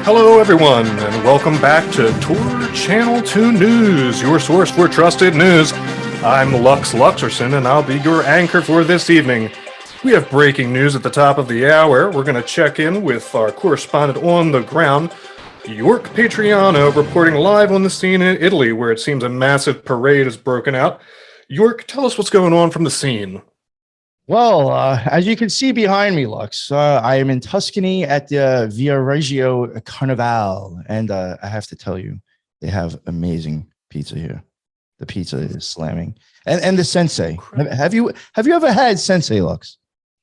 Hello, everyone, and welcome back to Tour Channel 2 News, your source for trusted news. I'm Lux Luxerson, and I'll be your anchor for this evening. We have breaking news at the top of the hour. We're going to check in with our correspondent on the ground, York Patriano, reporting live on the scene in Italy, where it seems a massive parade has broken out. York, tell us what's going on from the scene. Well, as you can see behind me, Lux, I am in Tuscany at the Viareggio Carnival, and I have to tell you, they have amazing pizza here. The pizza is slamming, and the sensei. Have you ever had sensei, Lux?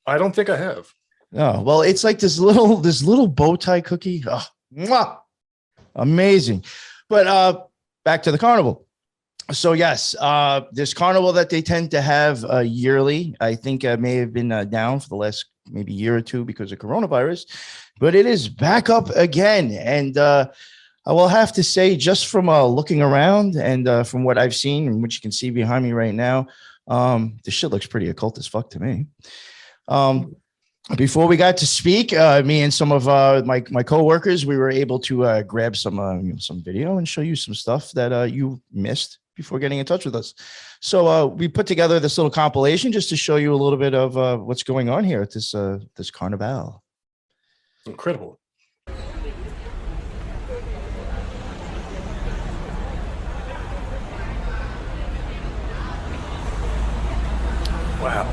I don't think I have. Oh, well, it's like this little bow tie cookie. Oh, mwah, amazing. But back to the carnival. So yes, this carnival that they tend to have yearly, I think may have been down for the last maybe year or two because of coronavirus, but it is back up again. And I will have to say, just from looking around and from what I've seen and what you can see behind me right now, this shit looks pretty occult as fuck to me. Before we got to speak, me and some of my coworkers, we were able to grab some video and show you some stuff that you missed before getting in touch with us. So we put together this little compilation just to show you a little bit of what's going on here at this carnival. Incredible. Wow.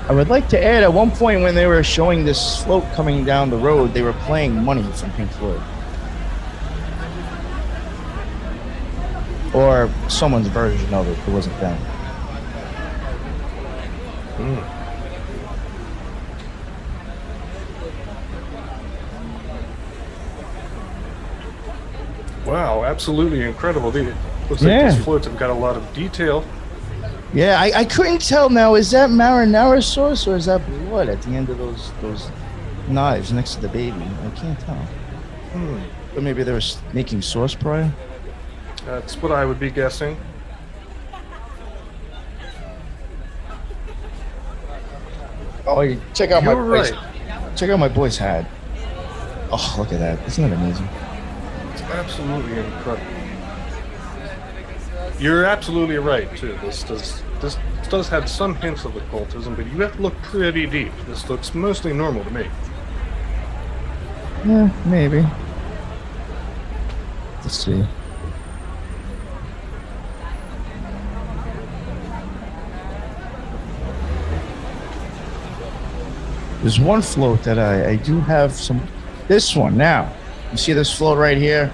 I would like to add, at one point when they were showing this float coming down the road, they were playing Money from Pink Floyd. Or someone's version of it. It wasn't them. Wow, absolutely incredible. Looks like these floats have got a lot of detail. Yeah, I couldn't tell now. Is that marinara sauce or is that blood at the end of those knives next to the baby? I can't tell. But maybe they were making sauce prior. That's what I would be guessing. Oh, check out You're my boy's hat. Oh, look at that! Isn't that amazing? It's absolutely incredible. You're absolutely right too. This does have some hints of occultism, but you have to look pretty deep. This looks mostly normal to me. Yeah, maybe. Let's see. There's one float that I do have some. This one now. You see this float right here?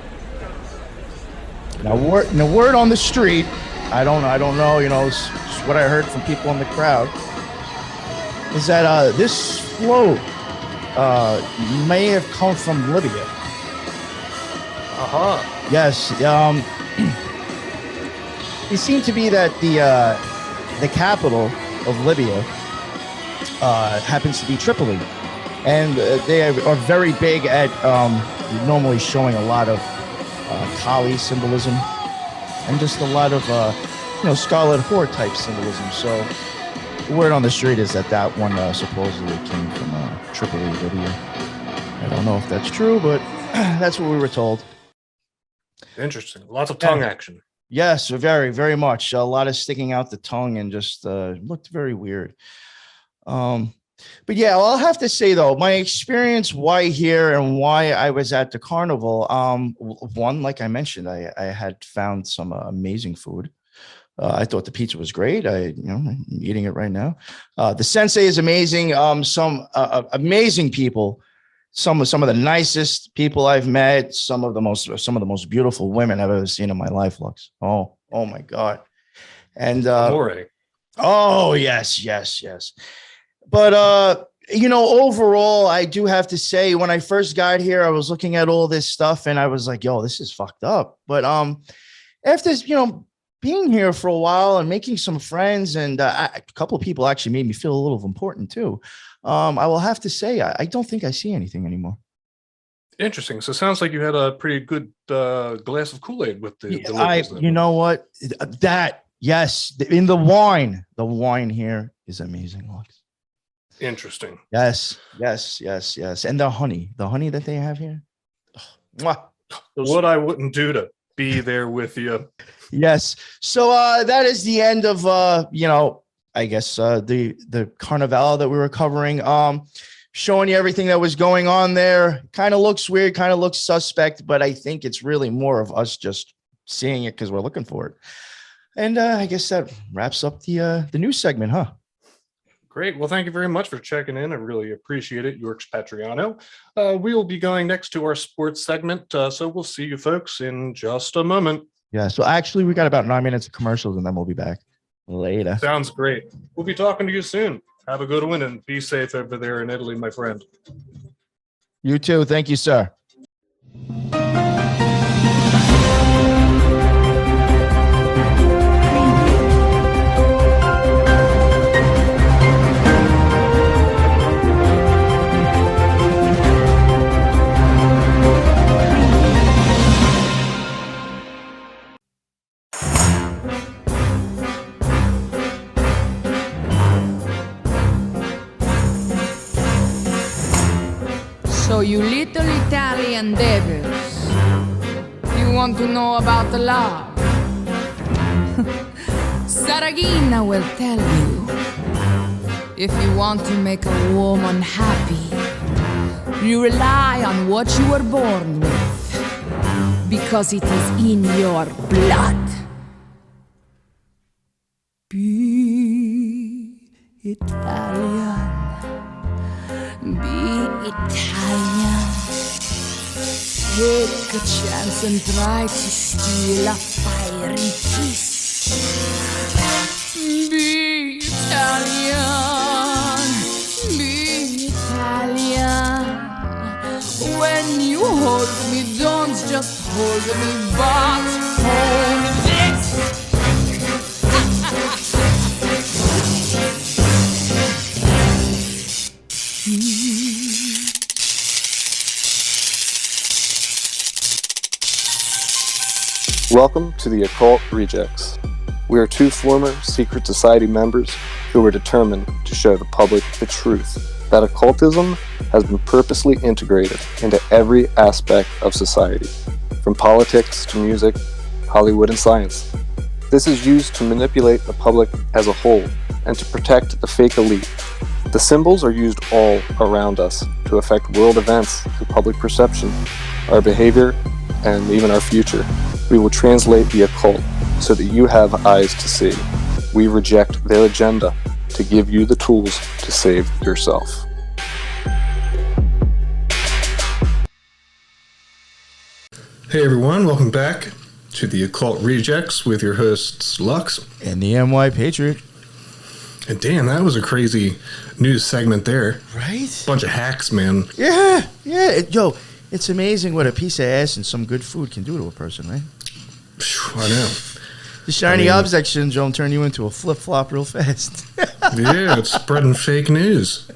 Now, word on the street. I don't know. You know, it's what I heard from people in the crowd. Is that this float may have come from Libya? Yes. It seemed to be that the capital of Libya happens to be Tripoli, and they are very big at normally showing a lot of Kali symbolism and just a lot of Scarlet Whore type symbolism. So the word on the street is that one supposedly came from Tripoli, Libya. I don't know if that's true, but that's what we were told. Interesting. Lots of tongue action. Yes, very, very much. A lot of sticking out the tongue and just looked very weird. But yeah, I'll have to say though, my experience why here and why I was at the carnival, one, like I mentioned, I had found some amazing food. I thought the pizza was great. I'm eating it right now. The sensei is amazing. Some amazing people, some of the nicest people I've met, some of the most beautiful women I've ever seen in my life, Lux. Oh my God. And oh yes. But overall, I do have to say, when I first got here, I was looking at all this stuff and I was like, yo, this is fucked up. But after being here for a while and making some friends, and a couple of people actually made me feel a little important too. I will have to say, I don't think I see anything anymore. Interesting. So it sounds like you had a pretty good glass of Kool-Aid with the you know what? Yes, in the wine here is amazing, Lux. Interesting. Yes. And the honey that they have here. Oh, Mwah. What I wouldn't do to be there with you. Yes. So that is the end of I guess the Carnival that we were covering. Showing you everything that was going on there. Kind of looks weird, kind of looks suspect, but I think it's really more of us just seeing it because we're looking for it. And I guess that wraps up the news segment, huh? Great. Well, thank you very much for checking in. I really appreciate it, Yorks Patriano. We will be going next to our sports segment, so we'll see you folks in just a moment. Yeah, so actually we got about 9 minutes of commercials and then we'll be back later. Sounds great. We'll be talking to you soon. Have a good one and be safe over there in Italy, my friend. You too. Thank you, sir. So you little Italian devils, you want to know about the love? Saragina will tell you. If you want to make a woman happy, you rely on what you were born with, because it is in your blood. Be Italian. Be Italian. Take a chance and try to steal a fiery kiss. Be Italian. Be Italian. When you hold me, don't just hold me, but hold it. Welcome to the Occult Rejects. We are two former secret society members who were determined to show the public the truth that occultism has been purposely integrated into every aspect of society, from politics to music, Hollywood, and science. This is used to manipulate the public as a whole and to protect the fake elite. The symbols are used all around us to affect world events and public perception, our behavior, and even our future. We will translate the occult so that you have eyes to see. We reject their agenda to give you the tools to save yourself. Hey everyone, welcome back to the Occult Rejects with your hosts Lux And the NY Patriot. And damn, that was a crazy news segment there. Right? Bunch of hacks, man. Yeah. Yo, it's amazing what a piece of ass and some good food can do to a person, right? I know. The shiny object syndrome turn you into a flip-flop real fast. Yeah, it's spreading fake news.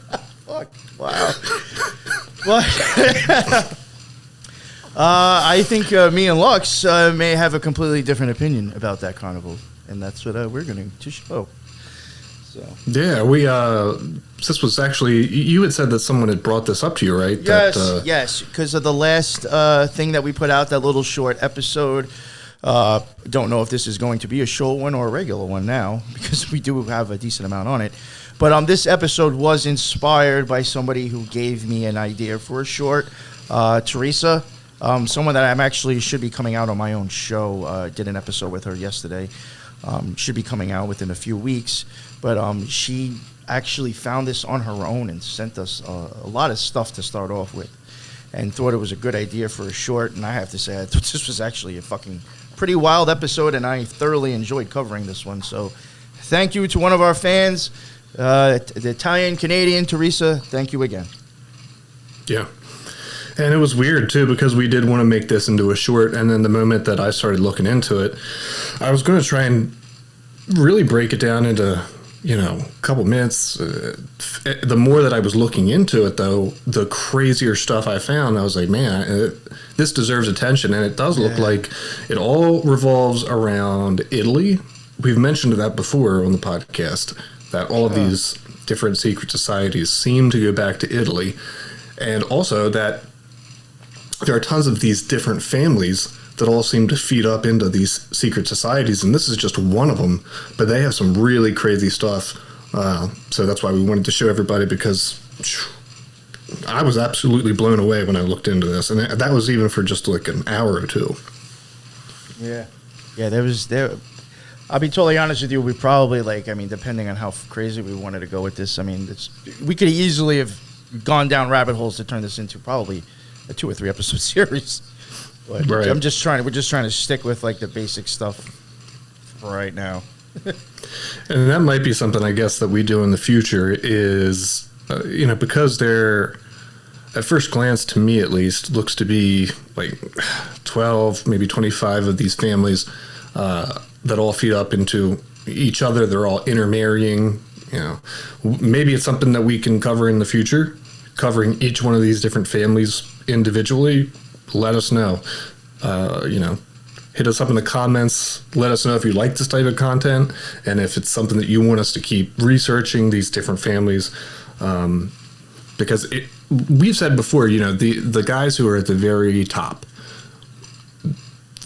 Fuck. Wow. Well, I think me and Lux may have a completely different opinion about that carnival, and that's what we're going to show. So. Yeah, we this was actually, you had said that someone had brought this up to you, right? Yes, yes, because of the last thing that we put out, that little short episode. Don't know if this is going to be a short one or a regular one now, because we do have a decent amount on it. But this episode was inspired by somebody who gave me an idea for a short. Teresa, someone that I'm actually should be coming out on my own show. Did an episode with her yesterday. Should be coming out within a few weeks. But she actually found this on her own and sent us a lot of stuff to start off with, and thought it was a good idea for a short. And I have to say, I thought this was actually a fucking pretty wild episode, and I thoroughly enjoyed covering this one. So thank you to one of our fans, the Italian-Canadian Teresa. Thank you again. Yeah. And it was weird, too, because we did want to make this into a short, and then the moment that I started looking into it, I was going to try and really break it down into, a couple minutes. The more that I was looking into it, though, the crazier stuff I found. I was like, man, this deserves attention, and it does look like it all revolves around Italy. We've mentioned that before on the podcast, that all of these different secret societies seem to go back to Italy, and also that there are tons of these different families that all seem to feed up into these secret societies, and this is just one of them, but they have some really crazy stuff. So that's why we wanted to show everybody, because I was absolutely blown away when I looked into this, and that was even for just like an hour or two. Yeah. I'll be totally honest with you. We probably, depending on how crazy we wanted to go with this, we could easily have gone down rabbit holes to turn this into probably a 2 or 3 episode series. But right. we're just trying to stick with like the basic stuff for right now. And that might be something, I guess, that we do in the future is, because they're, at first glance, to me at least, looks to be like 12, maybe 25 of these families that all feed up into each other. They're all intermarrying. Maybe it's something that we can cover in the future, covering each one of these different families individually. Let us know. Hit us up in the comments. Let us know if you like this type of content, and if it's something that you want us to keep researching these different families. Because we've said before, the guys who are at the very top,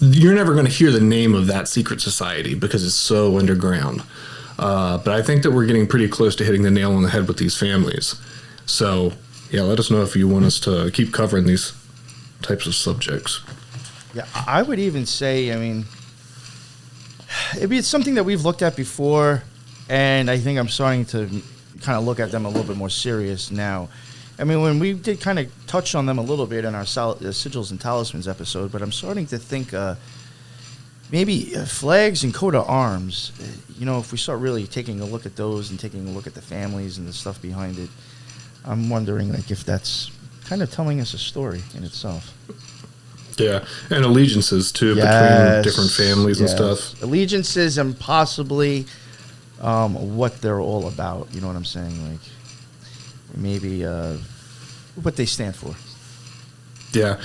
you're never going to hear the name of that secret society because it's so underground. But I think that we're getting pretty close to hitting the nail on the head with these families. So, yeah, let us know if you want us to keep covering these types of subjects. Yeah, I would even say, it's something that we've looked at before, and I think I'm starting to kind of look at them a little bit more serious now. When we did kind of touch on them a little bit in our Sigils and Talismans episode, but I'm starting to think maybe flags and coat of arms, if we start really taking a look at those and taking a look at the families and the stuff behind it, I'm wondering if that's kind of telling us a story in itself. Yeah, and allegiances too, between different families and stuff. Allegiances and possibly what they're all about. You know what I'm saying? Maybe what they stand for. Yeah,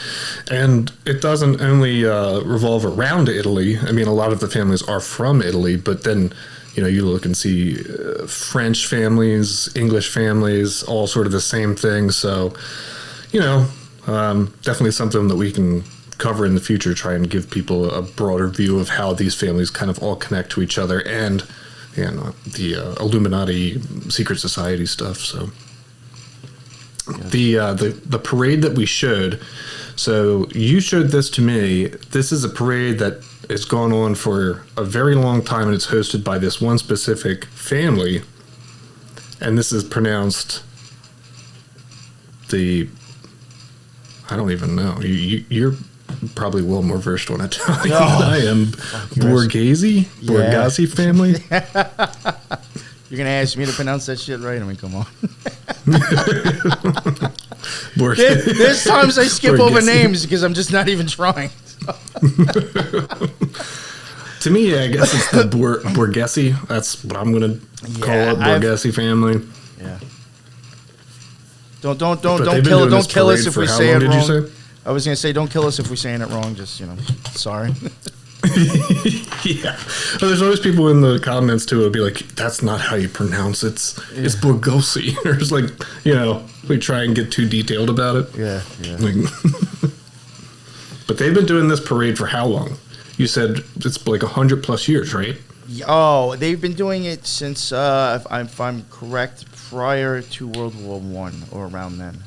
and it doesn't only revolve around Italy. A lot of the families are from Italy, but then you look and see French families, English families, all sort of the same thing. So, definitely something that we can cover in the future, try and give people a broader view of how these families kind of all connect to each other, and the Illuminati secret society stuff. So the parade that we showed, so you showed this to me. This is a parade that has gone on for a very long time, and it's hosted by this one specific family, and this is pronounced I don't even know. You're probably well more versed on Italian than I am. Borghese family. You're gonna ask me to pronounce that shit right? Come on. There's times I skip over names because I'm just not even trying. To me, I guess it's the Borghese. That's what I'm gonna call it. Borghese family. Yeah. Don't kill us if we say it wrong. I was gonna say don't kill us if we're saying it wrong. Just sorry. Yeah. Well, there's always people in the comments too who'll be like, "That's not how you pronounce it. It's Borghese." Or it's like, we try and get too detailed about it. Yeah. But they've been doing this parade for how long? You said it's like 100+ years, right? Oh, they've been doing it since, if I'm correct, prior to World War I or around then.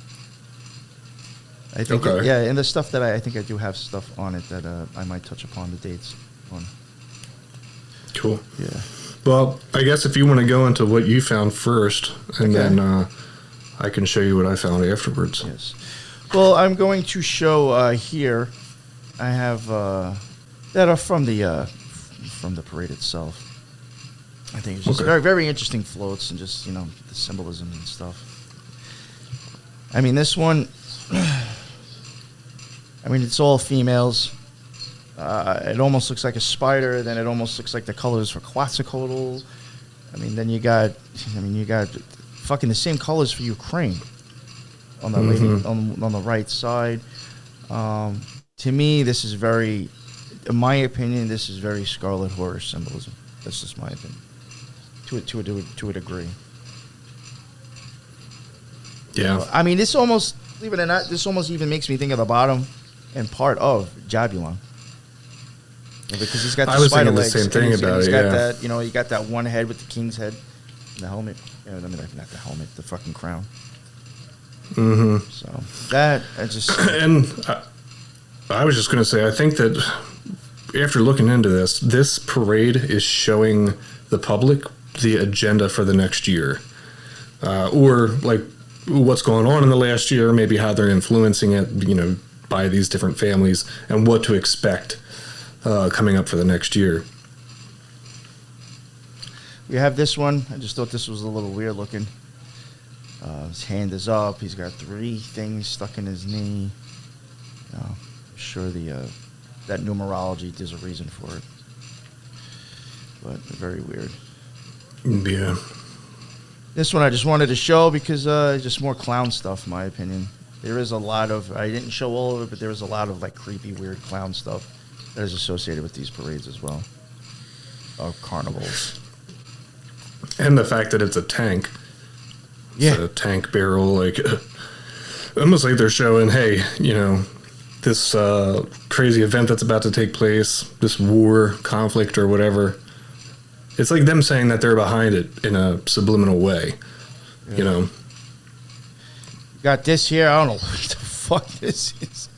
I think. Okay. And the stuff that I think I do have stuff on it that I might touch upon the dates on. Cool. Yeah. Well, I guess if you want to go into what you found first, and then I can show you what I found afterwards. Yes. Well, I'm going to show here. I have that are from the parade itself. I think it's just very, very interesting floats and just the symbolism and stuff. This one. It's all females. It almost looks like a spider. Then it almost looks like the colors for Quetzalcoatl. Then you got fucking the same colors for Ukraine on the lady, on the right side. To me, this is very, in my opinion, this is very Scarlet Horror symbolism. That's just my opinion. To a degree. Yeah. This almost, believe it or not, this almost even makes me think of the bottom and part of Jabulon. Because he's got the I was spider thinking the legs. same thing and about he's it, got yeah. that, you got that one head with the king's head, the helmet. I mean, not the helmet, the fucking crown. Mm-hmm. So that I just And I was just going to say, I think that after looking into this parade is showing the public the agenda for the next year, or like what's going on in the last year, maybe how they're influencing it, by these different families, and what to expect coming up for the next year. we have this one. I just thought this was a little weird looking. His hand is up. He's got 3 things stuck in his knee. I'm sure that numerology, there's a reason for it. But very weird. Yeah. This one I just wanted to show because just more clown stuff, in my opinion. There is a lot of, I didn't show all of it, but there is a lot of like creepy, weird clown stuff that is associated with these parades as well. Or carnivals. And the fact that it's a tank. Yeah. It's a tank barrel, like almost like they're showing, hey, this crazy event that's about to take place, this war, conflict, or whatever. It's like them saying that they're behind it in a subliminal way, Got this here. I don't know what the fuck this is.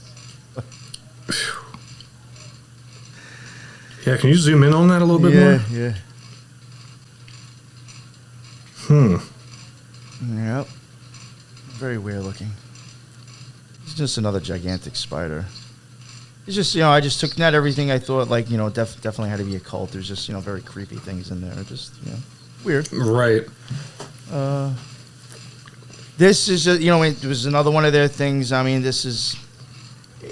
Yeah, can you zoom in on that a little bit more? Yeah. Yep. Very weird looking. It's just another gigantic spider. It's just, I just took not everything I thought, like, definitely had to be occult. There's just, very creepy things in there. Just, weird. Right. This is, it was another one of their things. I mean, this is,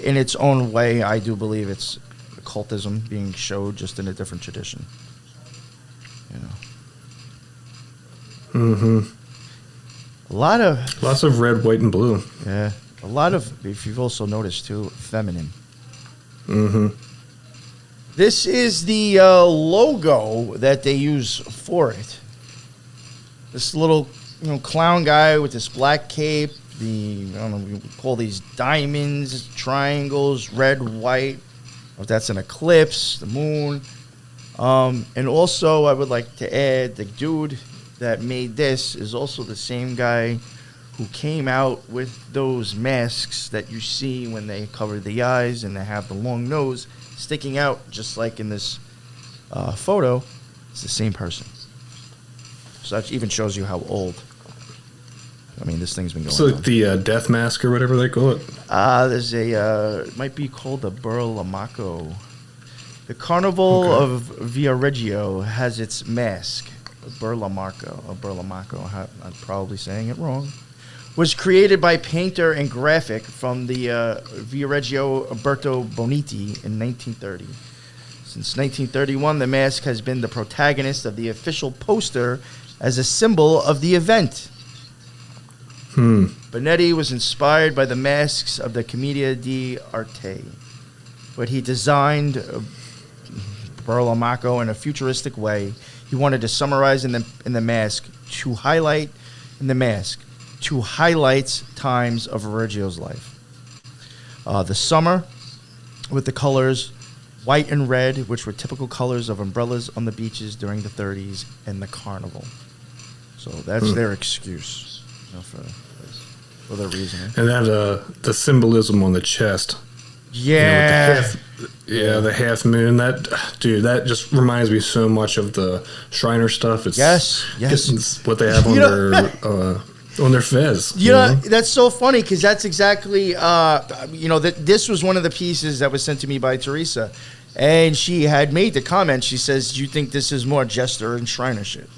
in its own way, I do believe it's occultism being showed just in a different tradition. Mm-hmm. Lots of red, white, and blue. Yeah. A lot of, if you've also noticed too, feminine. Mm-hmm. This is the logo that they use for it. This little, clown guy with this black cape. I don't know, we call these diamonds, triangles, red, white. If that's an eclipse, the moon. And also, I would like to add, the dude that made this is also the same guy who came out with those masks that you see when they cover the eyes and they have the long nose sticking out, just like in this photo. It's the same person. So that even shows you how old. I mean, this thing's been going on. So the death mask or whatever they call it? There's it might be called the Burlamaco. The Carnival of Viareggio has its mask. Burlamaco. I'm probably saying it wrong. Was created by painter and graphic from the Viareggio Alberto Boniti in 1930. Since 1931, the mask has been the protagonist of the official poster as a symbol of the event. Bonetti was inspired by the masks of the Commedia dell'arte, but he designed Burlamaco in a futuristic way. He wanted to summarize in the mask to highlight times of Viareggio's life. The summer with the colors white and red, which were typical colors of umbrellas on the beaches during the 30s, and the carnival. So that's their excuse for their reasoning. And that the symbolism on the chest. Yeah. The half moon. That just reminds me so much of the Shriner stuff. It's it's what they have on their fez. That's so funny because that's exactly this was one of the pieces that was sent to me by Teresa, and she had made the comment. She says, "Do you think this is more Jester and Shriner shit?"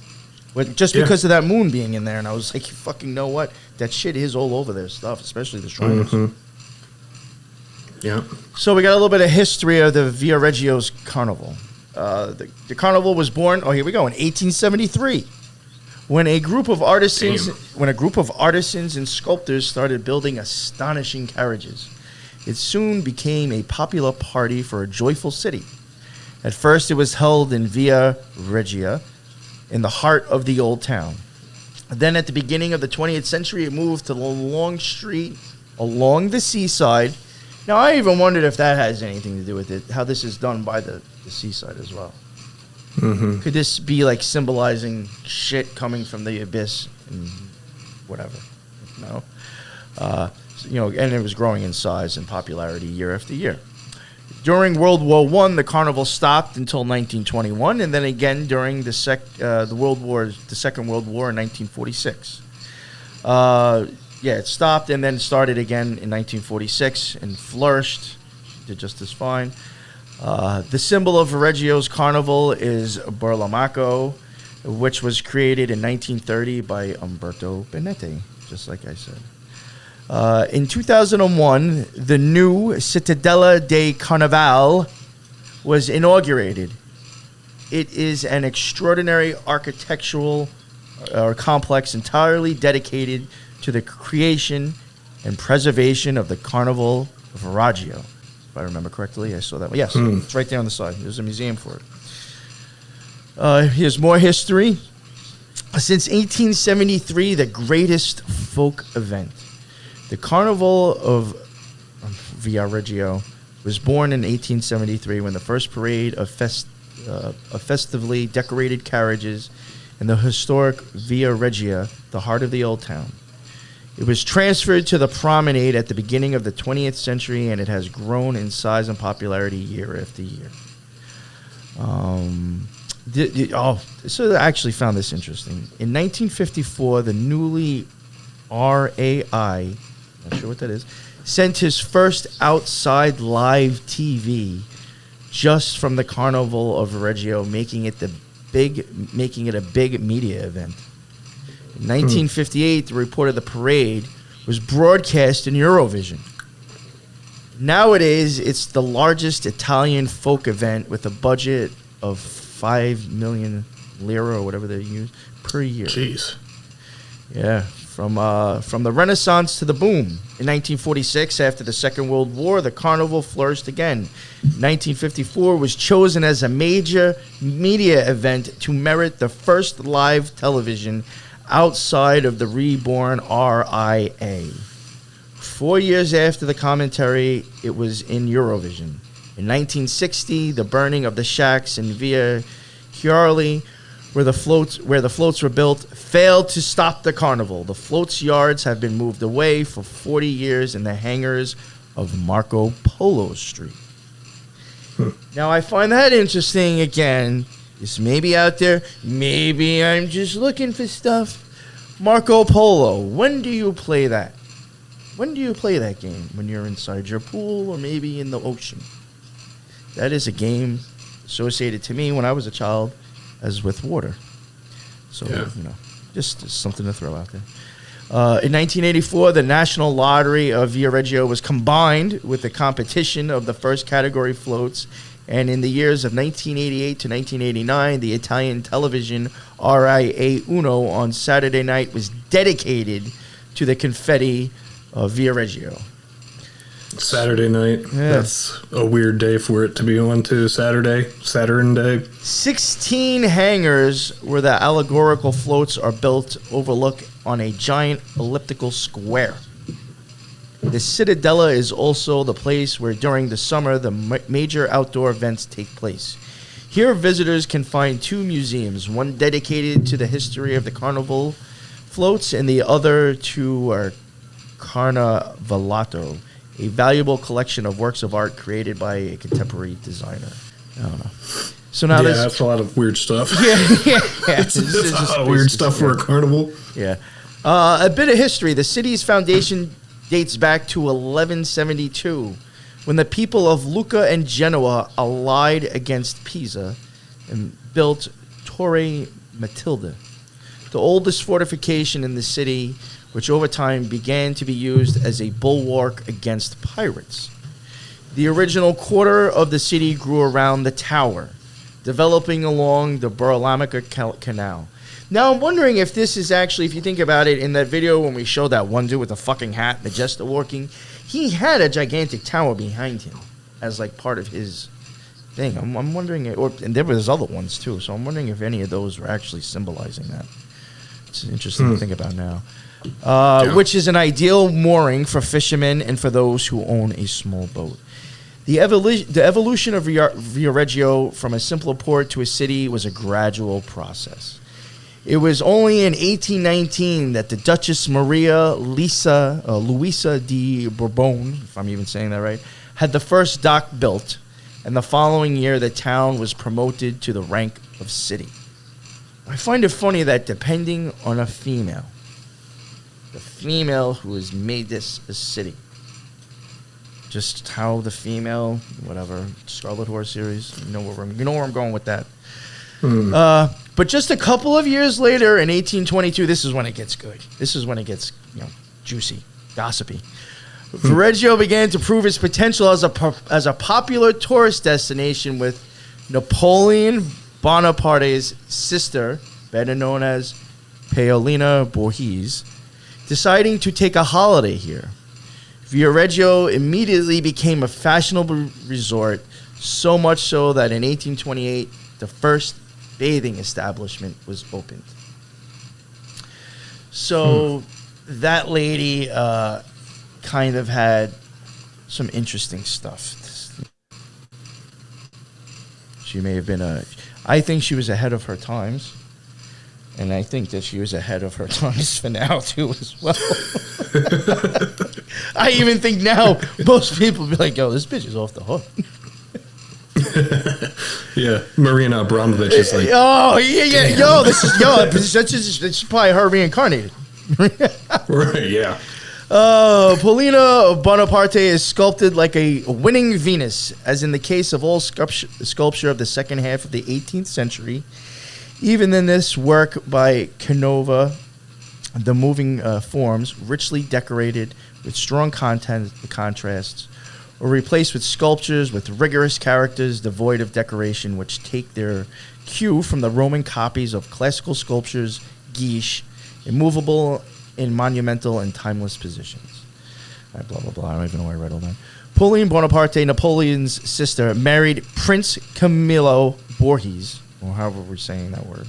Just because of that moon being in there, and I was like, "You fucking know what? That shit is all over their stuff, especially the Shriners." Mm-hmm. Yeah. So we got a little bit of history of the Viareggio's carnival. The carnival was born. Oh, here we go in 1873, when a group of artisans and sculptors started building astonishing carriages. It soon became a popular party for a joyful city. At first, it was held in Viareggio, in the heart of the old town. Then, at the beginning of the 20th century, it moved to the long street along the seaside Now, I even wondered if that has anything to do with it, how this is done by the seaside as well. Mm-hmm. Could this be like symbolizing shit coming from the abyss and whatever? No. And it was growing in size and popularity year after year. During World War I, the carnival stopped until 1921, and then again during the Second World War in 1946. It stopped and then started again in 1946 and flourished. Did just as fine. The symbol of Viareggio's carnival is Burlamaco, which was created in 1930 by Umberto Benetti, just like I said. In 2001, the new Cittadella de Carnival was inaugurated. It is an extraordinary architectural complex entirely dedicated to the creation and preservation of the Carnival of Viareggio. If I remember correctly, I saw that one. Yes, it's right there on the side. There's a museum for it. Here's more history. Since 1873, the greatest folk event. The Carnival of Viareggio was born in 1873 when the first parade of festively decorated carriages in the historic Viareggio, the heart of the old town. It was transferred to the promenade at the beginning of the 20th century, and it has grown in size and popularity year after year. So I actually found this interesting. In 1954, the newly RAI, not sure what that is, sent his first outside live TV just from the Carnival of Viareggio, making it a big media event. In 1958, the report of the parade was broadcast in Eurovision. Nowadays, it's the largest Italian folk event with a budget of 5 million lira, or whatever they use, per year. Jeez. Yeah, from the Renaissance to the boom. In 1946, after the Second World War, the carnival flourished again. 1954 was chosen as a major media event to merit the first live television outside of the reborn RIA. 4 years after the commentary, it was in Eurovision. In 1960, the burning of the shacks in Via Chiarli, where the floats were built, failed to stop the carnival. The floats yards have been moved away for 40 years in the hangars of Marco Polo Street. Now, I find that interesting again. It's maybe out there. Maybe I'm just looking for stuff. Marco Polo. When do you play that? When do you play that game? When you're inside your pool or maybe in the ocean? That is a game associated to me when I was a child as with water. So, just something to throw out there. In 1984, the National Lottery of Viareggio was combined with the competition of the first category floats. And in the years of 1988 to 1989, the Italian television RIA Uno on Saturday night was dedicated to the confetti of Viareggio. Saturday night. Yeah. That's a weird day for it to be on too. Saturn Day. 16 hangars where the allegorical floats are built overlook on a giant elliptical square. The Cittadella is also the place where during the summer the major outdoor events take place. Here visitors can find two museums, one dedicated to the history of the carnival floats and the other to our Carnivalato, a valuable collection of works of art created by a contemporary designer. I don't know. So now that's a lot of weird stuff. Yeah. It's just weird stuff for a carnival. Yeah. A bit of history. The city's foundation dates back to 1172, when the people of Lucca and Genoa allied against Pisa and built Torre Matilda, the oldest fortification in the city, which over time began to be used as a bulwark against pirates. The original quarter of the city grew around the tower, developing along the Burlamaca Canal. Now, I'm wondering if this is actually, if you think about it, in that video when we showed that one dude with a fucking hat and the jester walking, he had a gigantic tower behind him as like part of his thing. I'm wondering, and there was other ones too, so I'm wondering if any of those were actually symbolizing that. It's interesting to think about now. Which is an ideal mooring for fishermen and for those who own a small boat. The evolution of Viareggio from a simpler port to a city was a gradual process. It was only in 1819 that the Duchess Maria Luisa de Bourbon, if I'm even saying that right, had the first dock built, and the following year the town was promoted to the rank of city. I find it funny that depending on a female, the female who has made this a city, just how the female, whatever, Scarlet Horse series, you know where I'm going with that. But just a couple of years later, in 1822, this is when it gets good. This is when it gets, juicy, gossipy. Viareggio began to prove its potential as a popular tourist destination, with Napoleon Bonaparte's sister, better known as Paolina Borghese, deciding to take a holiday here. Viareggio immediately became a fashionable resort, so much so that in 1828, the first bathing establishment was opened. So that lady kind of had some interesting stuff. She may have been I think she was ahead of her times. And I think that she was ahead of her times for now, too, as well. I even think now most people be like, yo, this bitch is off the hook. Yeah, Marina Abramovich is like... Oh, yeah. Yo, this is probably her reincarnated. Right, yeah. Paulina Bonaparte is sculpted like a winning Venus, as in the case of all sculpture of the second half of the 18th century. Even in this work by Canova, the moving forms, richly decorated with strong contrasts, or replaced with sculptures with rigorous characters devoid of decoration, which take their cue from the Roman copies of classical sculptures, guiche, immovable in monumental and timeless positions. Blah, blah, blah. I don't even know why I read all that. Pauline Bonaparte, Napoleon's sister, married Prince Camillo Borghese, or however we're saying that word,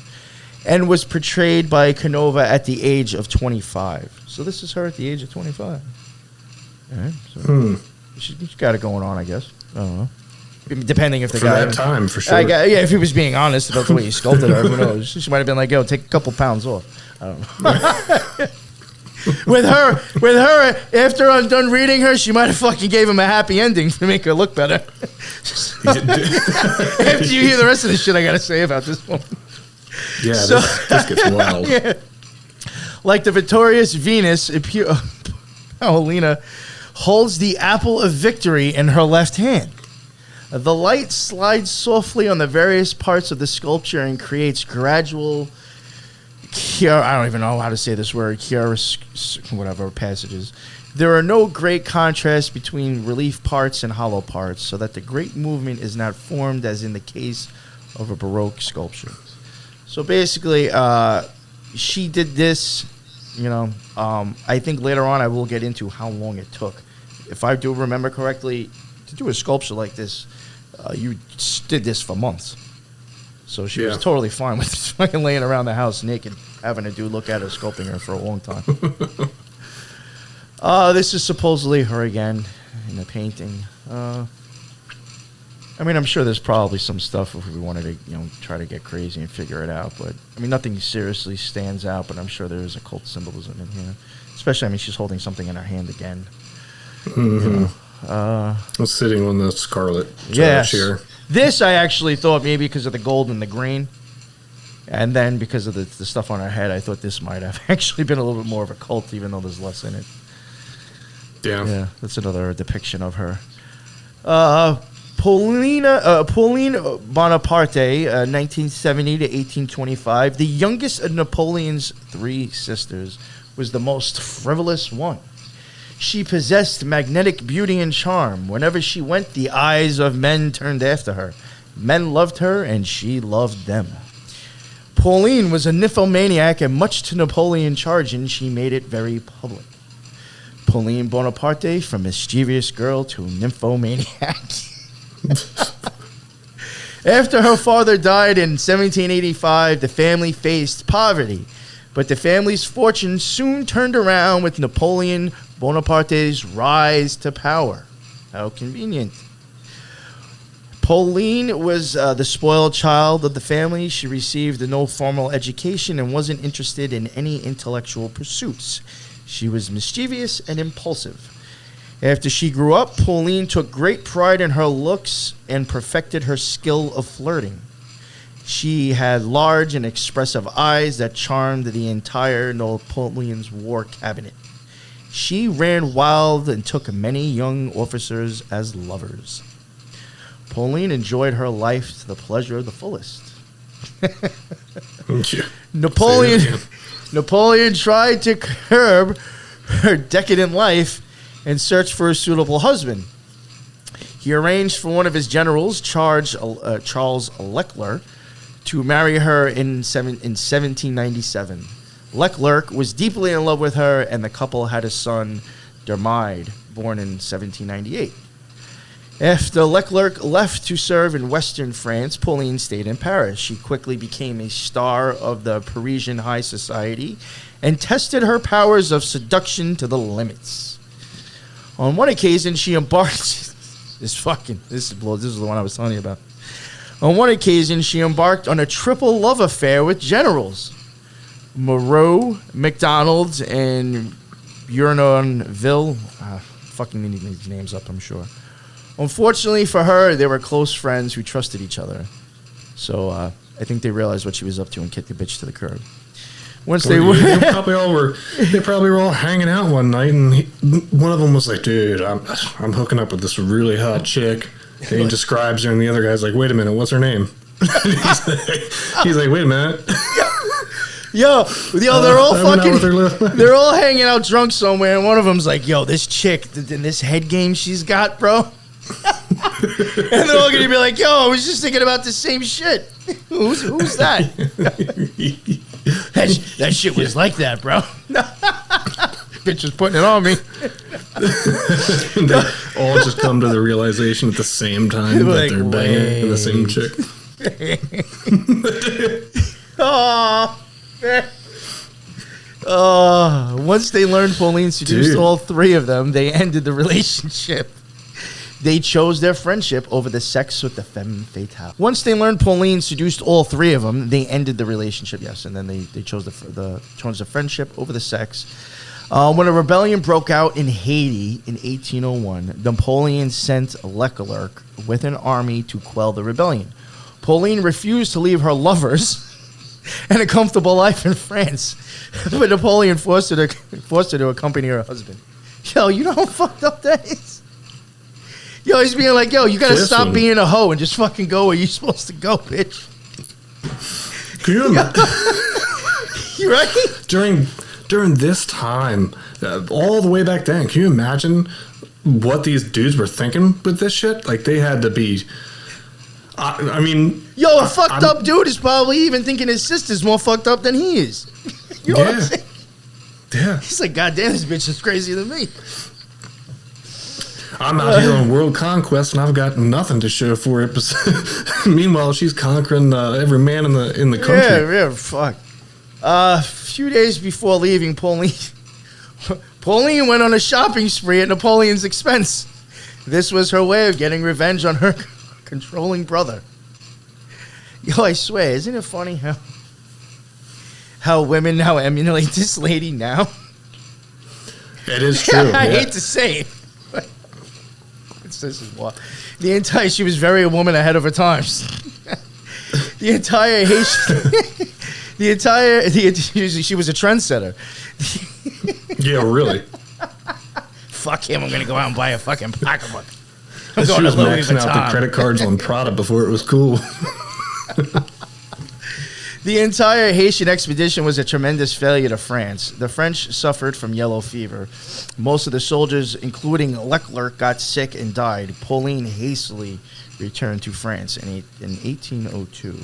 and was portrayed by Canova at the age of 25. So this is her at the age of 25. All right, so she's got it going on, I guess. I don't know. Depending if the for guy... that time, for sure. If he was being honest about the way he sculpted her, who knows? She might have been like, yo, take a couple pounds off. I don't know. With her, after I'm done reading her, she might have fucking gave him a happy ending to make her look better. After you hear the rest of the shit I gotta say about this one. Yeah, this gets wild. Yeah. Like the victorious Venus, Paolina holds the apple of victory in her left hand. The light slides softly on the various parts of the sculpture and creates gradual... I don't even know how to say this word. Whatever passages. There are no great contrasts between relief parts and hollow parts, so that the great movement is not formed as in the case of a Baroque sculpture. So basically, she did this. I think later on I will get into how long it took. If I do remember correctly, to do a sculpture like this, you did this for months. So she was totally fine with fucking laying around the house naked, having a dude look at her, sculpting her for a long time. This is supposedly her again in the painting. I'm sure there's probably some stuff if we wanted to, try to get crazy and figure it out. But, nothing seriously stands out, but I'm sure there is occult symbolism in here. Especially, she's holding something in her hand again. Mm-hmm. Sitting on the scarlet chair. This I actually thought maybe because of the gold and the green, and then because of the stuff on her head, I thought this might have actually been a little bit more of a cult, even though there's less in it. Yeah, that's another depiction of her. Pauline Bonaparte, 1970 to 1825, the youngest of Napoleon's three sisters, was the most frivolous one. She possessed magnetic beauty and charm. Whenever she went, the eyes of men turned after her. Men loved her, and she loved them. Pauline was a nymphomaniac, and much to Napoleon's chagrin, she made it very public. Pauline Bonaparte, from mischievous girl to nymphomaniac. After her father died in 1785, the family faced poverty. But the family's fortune soon turned around with Napoleon Bonaparte's rise to power. How convenient. Pauline was the spoiled child of the family. She received no formal education and wasn't interested in any intellectual pursuits. She was mischievous and impulsive. After she grew up, Pauline took great pride in her looks and perfected her skill of flirting. She had large and expressive eyes that charmed the entire Napoleon's war cabinet. She ran wild and took many young officers as lovers. Pauline enjoyed her life to the pleasure of the fullest. Napoleon tried to curb her decadent life and searched for a suitable husband. He arranged for one of his generals, Charles Leclerc, to marry her in 1797. Leclerc was deeply in love with her, and the couple had a son, Dermide, born in 1798. After Leclerc left to serve in western France, Pauline stayed in Paris. She quickly became a star of the Parisian high society and tested her powers of seduction to the limits. On one occasion, she embarked... This is the one I was telling you about. On one occasion, she embarked on a triple love affair with generals. Moreau, MacDonald, and Bournonville. Fucking need these names up, I'm sure. Unfortunately for her, they were close friends who trusted each other. So I think they realized what she was up to and kicked the bitch to the curb. They probably were all hanging out one night, and one of them was like, "Dude, I'm hooking up with this really hot chick." And he describes her, and the other guy's like, "Wait a minute, what's her name?" he's like, "Wait a minute." Yo, they're all they're all hanging out drunk somewhere, and one of them's like, "Yo, this chick in this head game she's got, bro." And they're all gonna be like, "Yo, I was just thinking about the same shit." Who's that? That shit was like that, bro. Bitch was putting it on me. They all just come to the realization at the same time that they're banging the same chick. Once they learned Pauline seduced all three of them, they ended the relationship. They chose their friendship over the sex with the femme fatale. Once they learned Pauline seduced all three of them, they ended the relationship, yes, and then they chose the friendship over the sex. When a rebellion broke out in Haiti in 1801, Napoleon sent Leclerc with an army to quell the rebellion. Pauline refused to leave her lovers and a comfortable life in France, but Napoleon forced her to accompany her husband. Yo, you know how fucked up that is? Yo, he's being like, yo, you gotta stop being a hoe and just fucking go where you're supposed to go, bitch. Can you imagine? You right? During this time, all the way back then, can you imagine what these dudes were thinking with this shit? Like, they had to be... I mean... Yo, a fucked up dude is probably even thinking his sister's more fucked up than he is. You know what I'm saying? Yeah. He's like, God damn, this bitch is crazier than me. I'm out here on world conquest, and I've got nothing to show for it. Meanwhile, she's conquering every man in the country. Yeah, fuck. A few days before leaving, Pauline went on a shopping spree at Napoleon's expense. This was her way of getting revenge on her controlling brother. Yo, I swear, isn't it funny how women now emulate this lady now? It is true. I hate to say it. This is what she was very a woman ahead of her times. She was a trendsetter. Yeah, really. Fuck him! I'm gonna go out and buy a fucking pocketbook. She was maxing out the credit cards on Prada before it was cool. The entire Haitian expedition was a tremendous failure to France. The French suffered from yellow fever. Most of the soldiers, including Leclerc, got sick and died. Pauline hastily returned to France in 1802.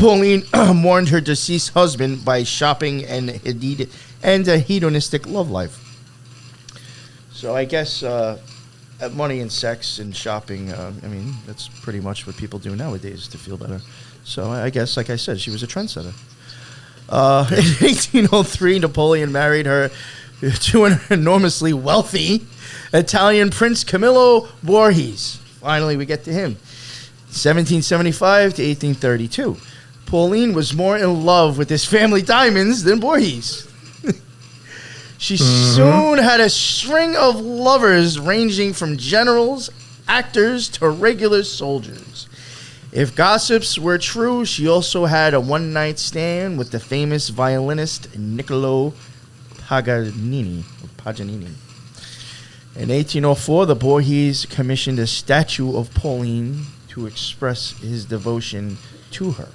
Pauline mourned her deceased husband by shopping and a hedonistic love life. So I guess money and sex and shopping, that's pretty much what people do nowadays to feel better. So I guess, like I said, she was a trendsetter. In 1803, Napoleon married her to an enormously wealthy Italian Prince Camillo Borghese. Finally, we get to him. 1775 to 1832. Pauline was more in love with his family diamonds than Borghese. She soon had a string of lovers ranging from generals, actors, to regular soldiers. If gossips were true, she also had a one-night stand with the famous violinist Niccolo Paganini. In 1804, the Borghese commissioned a statue of Pauline to express his devotion to her.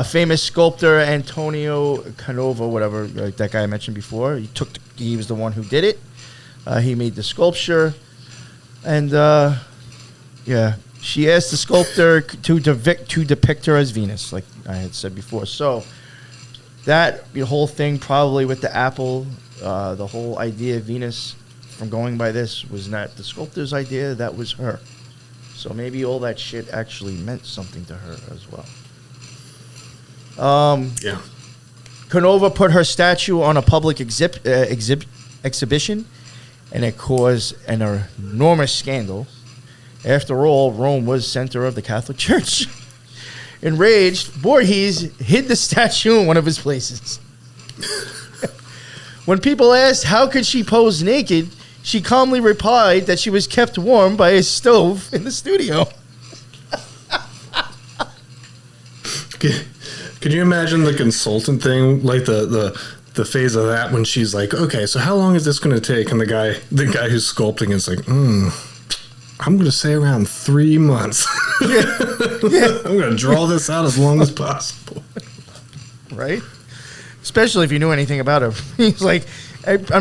Famous sculptor Antonio Canova, whatever, that guy I mentioned before, he was the one who did it. He made the sculpture, and she asked the sculptor to depict her as Venus, like I had said before. So the whole thing, probably with the apple, the whole idea of Venus, from going by this, was not the sculptor's idea. That was her. So maybe all that shit actually meant something to her as well. Canova put her statue on a public exhibition, and it caused an enormous scandal. After all, Rome was center of the Catholic Church. Enraged, Borghese hid the statue in one of his places. When people asked how could she pose naked, she calmly replied that she was kept warm by a stove in the studio. Could you imagine the consultant thing, like the phase of that when she's like, okay, so how long is this going to take? And the guy who's sculpting is like, I'm going to say around 3 months. Yeah. I'm going to draw this out as long as possible. Right? Especially if you knew anything about her. He's like,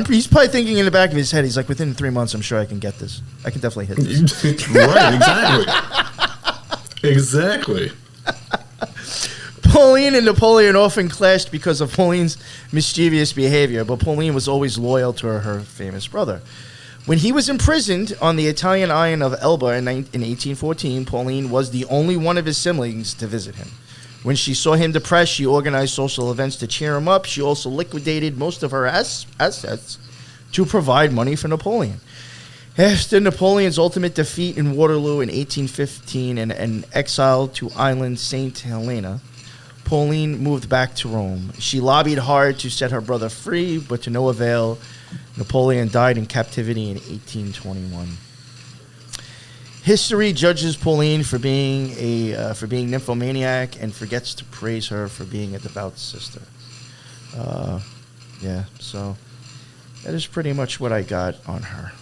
he's probably thinking in the back of his head, he's like, within 3 months, I'm sure I can get this. I can definitely hit this. Right, exactly. Pauline and Napoleon often clashed because of Pauline's mischievous behavior, but Pauline was always loyal to her famous brother. When he was imprisoned on the Italian island of Elba in 1814, Pauline was the only one of his siblings to visit him. When she saw him depressed, she organized social events to cheer him up. She also liquidated most of her assets to provide money for Napoleon. After Napoleon's ultimate defeat in Waterloo in 1815 and exile to island St. Helena, Pauline moved back to Rome. She lobbied hard to set her brother free, but to no avail. Napoleon died in captivity in 1821. History judges Pauline for being nymphomaniac and forgets to praise her for being a devout sister. So that is pretty much what I got on her.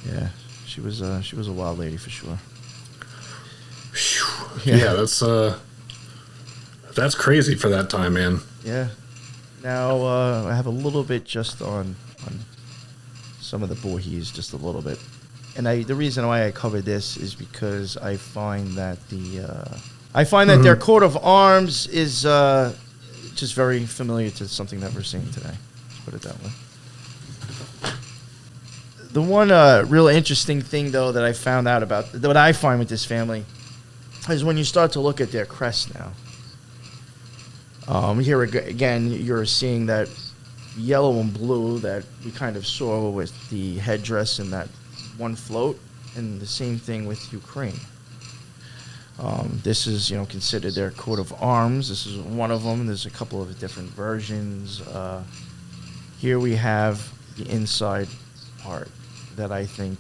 Yeah, she was a wild lady for sure. Yeah, that's crazy for that time, man. Yeah. Now I have a little bit just on some of the Borghese, just a little bit, and the reason why I covered this is because I find that their coat of arms is just very familiar to something that we're seeing today. Let's put it that way. The one real interesting thing, though, that I found out about, what I find with this family, is when you start to look at their crest now. Here again, you're seeing that yellow and blue that we kind of saw with the headdress and that one float, and the same thing with Ukraine. This is, considered their coat of arms. This is one of them. There's a couple of different versions. Here we have the inside part that I think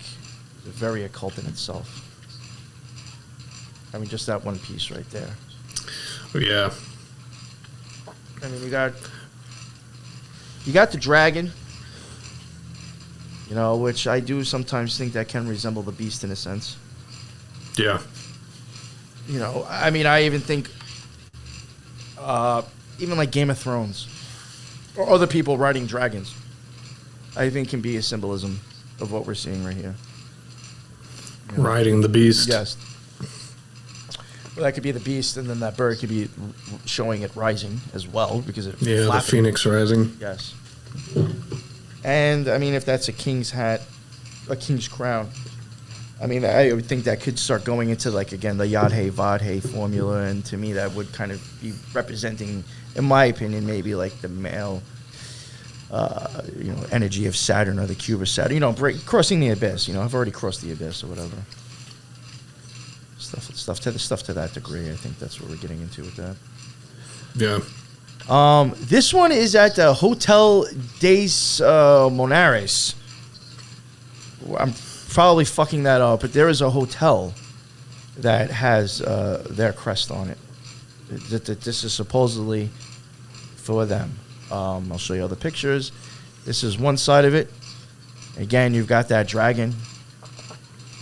is very occult in itself. I mean, just that one piece right there. Yeah. I mean, you got the dragon, which I do sometimes think that can resemble the beast in a sense. Yeah. I mean, I even think, even like Game of Thrones, or other people riding dragons, I think can be a symbolism of what we're seeing right here. Riding the beast. Yes. Well, that could be the beast, and then that bird could be showing it rising as well, because it's flapping. The phoenix rising. Yes. And, I mean, if that's a king's hat, a king's crown, I mean, I would think that could start going into, like, again, the Yadhe Vadhe formula, and to me that would kind of be representing, in my opinion, maybe like the male, energy of Saturn, or the cube of Saturn, crossing the abyss. I've already crossed the abyss or whatever. Stuff to that degree. I think that's what we're getting into with that. Yeah. This one is at the Hotel des Monares. I'm probably fucking that up, but there is a hotel that has their crest on it. This is supposedly for them. I'll show you all the pictures. This is one side of it. Again, you've got that dragon.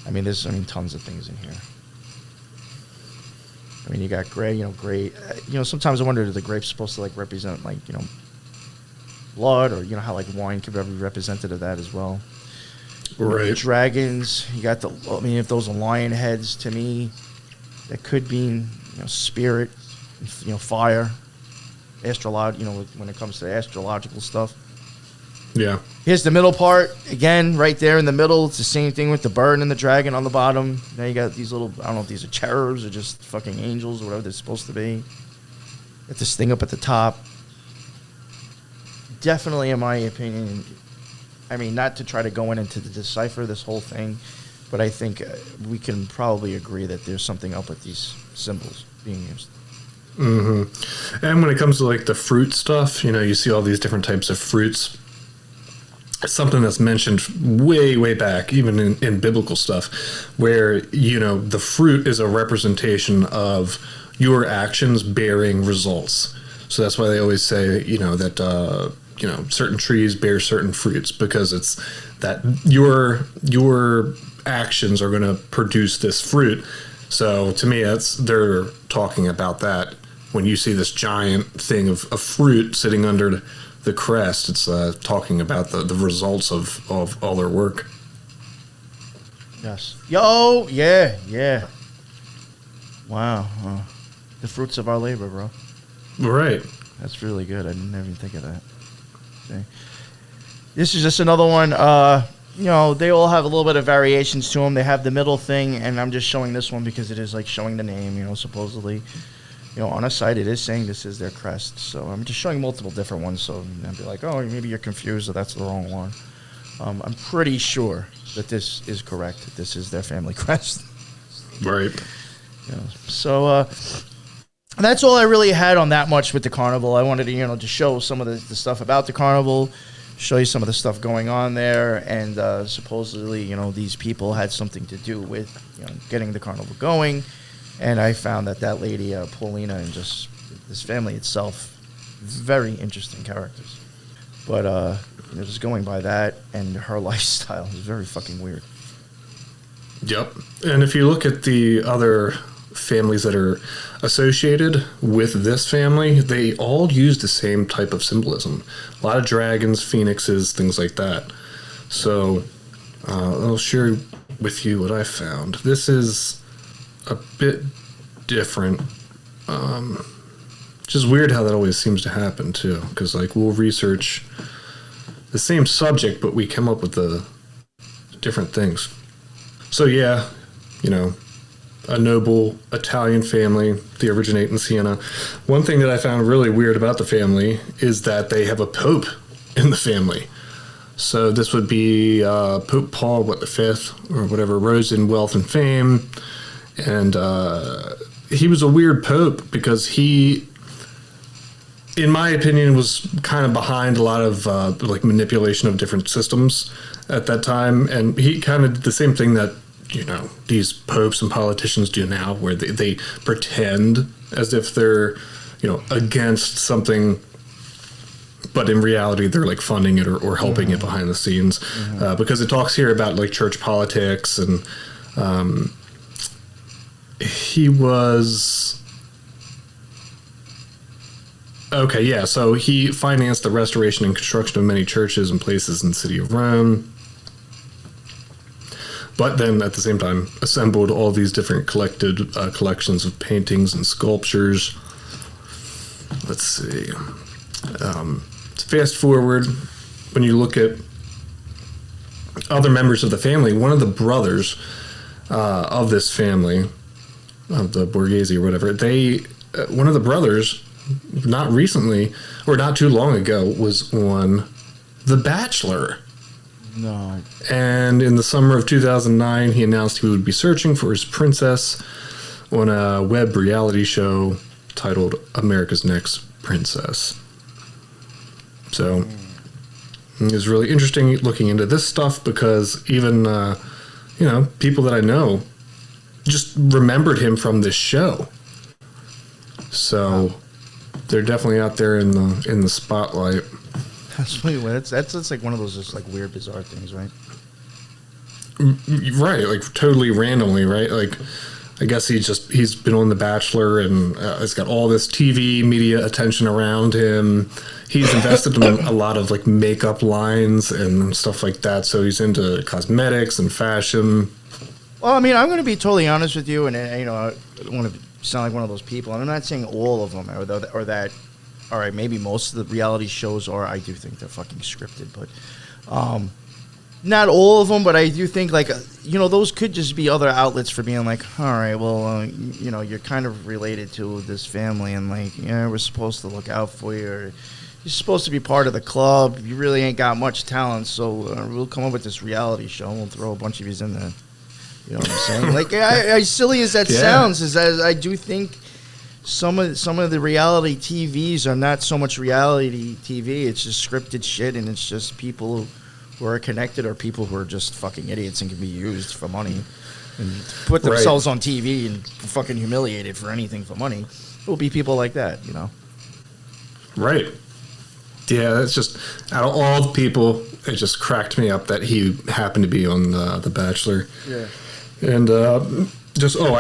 There's tons of things in here. You got gray, gray. Sometimes I wonder, is the grape supposed to, like, represent, like, blood, or, how, like, wine could be represented of that as well. Right. Dragons. You got if those are lion heads, to me, that could be, spirit, fire, when it comes to astrological stuff. Yeah. Here's the middle part. Again, right there in the middle, it's the same thing with the bird and the dragon on the bottom. Now you got these little, I don't know if these are cherubs or just fucking angels or whatever they're supposed to be. Got this thing up at the top. Definitely, in my opinion, not to try to go in to decipher this whole thing, but I think we can probably agree that there's something up with these symbols being used. Mm-hmm. And when it comes to, like, the fruit stuff, you see all these different types of fruits. It's something that's mentioned way, way back, even in biblical stuff, where, the fruit is a representation of your actions bearing results. So that's why they always say, that, certain trees bear certain fruits, because it's that your actions are going to produce this fruit. So to me, they're talking about that. When you see this giant thing of fruit sitting under the crest, it's talking about the results of all their work. Yes. Yo, yeah. Wow. The fruits of our labor, bro. Right. That's really good. I didn't even think of that. Okay. This is just another one. They all have a little bit of variations to them. They have the middle thing, and I'm just showing this one because it is, like, showing the name, supposedly. On a site, it is saying this is their crest. So I'm just showing multiple different ones. So I'd be like, oh, maybe you're confused, or that's the wrong one. I'm pretty sure that this is correct. This is their family crest. Right. So that's all I really had on that much with the carnival. I wanted to, to show some of the stuff about the carnival, show you some of the stuff going on there, and supposedly, these people had something to do with, getting the carnival going. And I found that lady, Paulina, and just this family itself, very interesting characters. But just going by that and her lifestyle is very fucking weird. Yep. And if you look at the other families that are associated with this family, they all use the same type of symbolism. A lot of dragons, phoenixes, things like that. So I'll share with you what I found. This is a bit different. Just weird how that always seems to happen too, because, like, we'll research the same subject but we come up with the different things. So yeah, a noble Italian family. They originate in Siena. One thing that I found really weird about the family is that they have a pope in the family. So this would be Pope Paul, V, or whatever, rose in wealth and fame. And he was a weird pope because he, in my opinion, was kind of behind a lot of manipulation of different systems at that time. And he kind of did the same thing that, these popes and politicians do now, where they pretend as if they're, against something, but in reality they're, like, funding it or helping it behind the scenes. Because it talks here about, like, church politics, and he was... Okay, yeah, so he financed the restoration and construction of many churches and places in the city of Rome. But then, at the same time, assembled all these different collections of paintings and sculptures. Let's see. Fast forward, when you look at other members of the family, one of the brothers of this family, of the Borghese or whatever, they one of the brothers, not recently or not too long ago, was on The Bachelor. No. And in the summer of 2009, he announced he would be searching for his princess on a web reality show titled America's Next Princess. So it was really interesting looking into this stuff because even, people that I know just remembered him from this show. So they're definitely out there in the spotlight. That's really weird. That's like one of those just like weird, bizarre things, right? Right, like totally randomly, right? Like, I guess he's been on The Bachelor and it's got all this TV media attention around him. He's invested in a lot of like makeup lines and stuff like that. So he's into cosmetics and fashion. Well, I mean, I'm going to be totally honest with you, and I don't want to sound like one of those people. I'm not saying all of them or that. All right, maybe most of the reality shows are. I do think they're fucking scripted, but not all of them. But I do think like those could just be other outlets for being like, all right, well, you're kind of related to this family, and like, we're supposed to look out for you. Or, you're supposed to be part of the club. You really ain't got much talent, so we'll come up with this reality show and we'll throw a bunch of you in there. You know what I'm saying? Like, as silly as that sounds, is that I do think some of the reality TVs are not so much reality TV. It's just scripted shit, and it's just people who are connected or people who are just fucking idiots and can be used for money and put themselves on TV and fucking humiliated for anything for money. It will be people like that, Right. Yeah, that's just, out of all the people, it just cracked me up that he happened to be on The Bachelor. Yeah. And I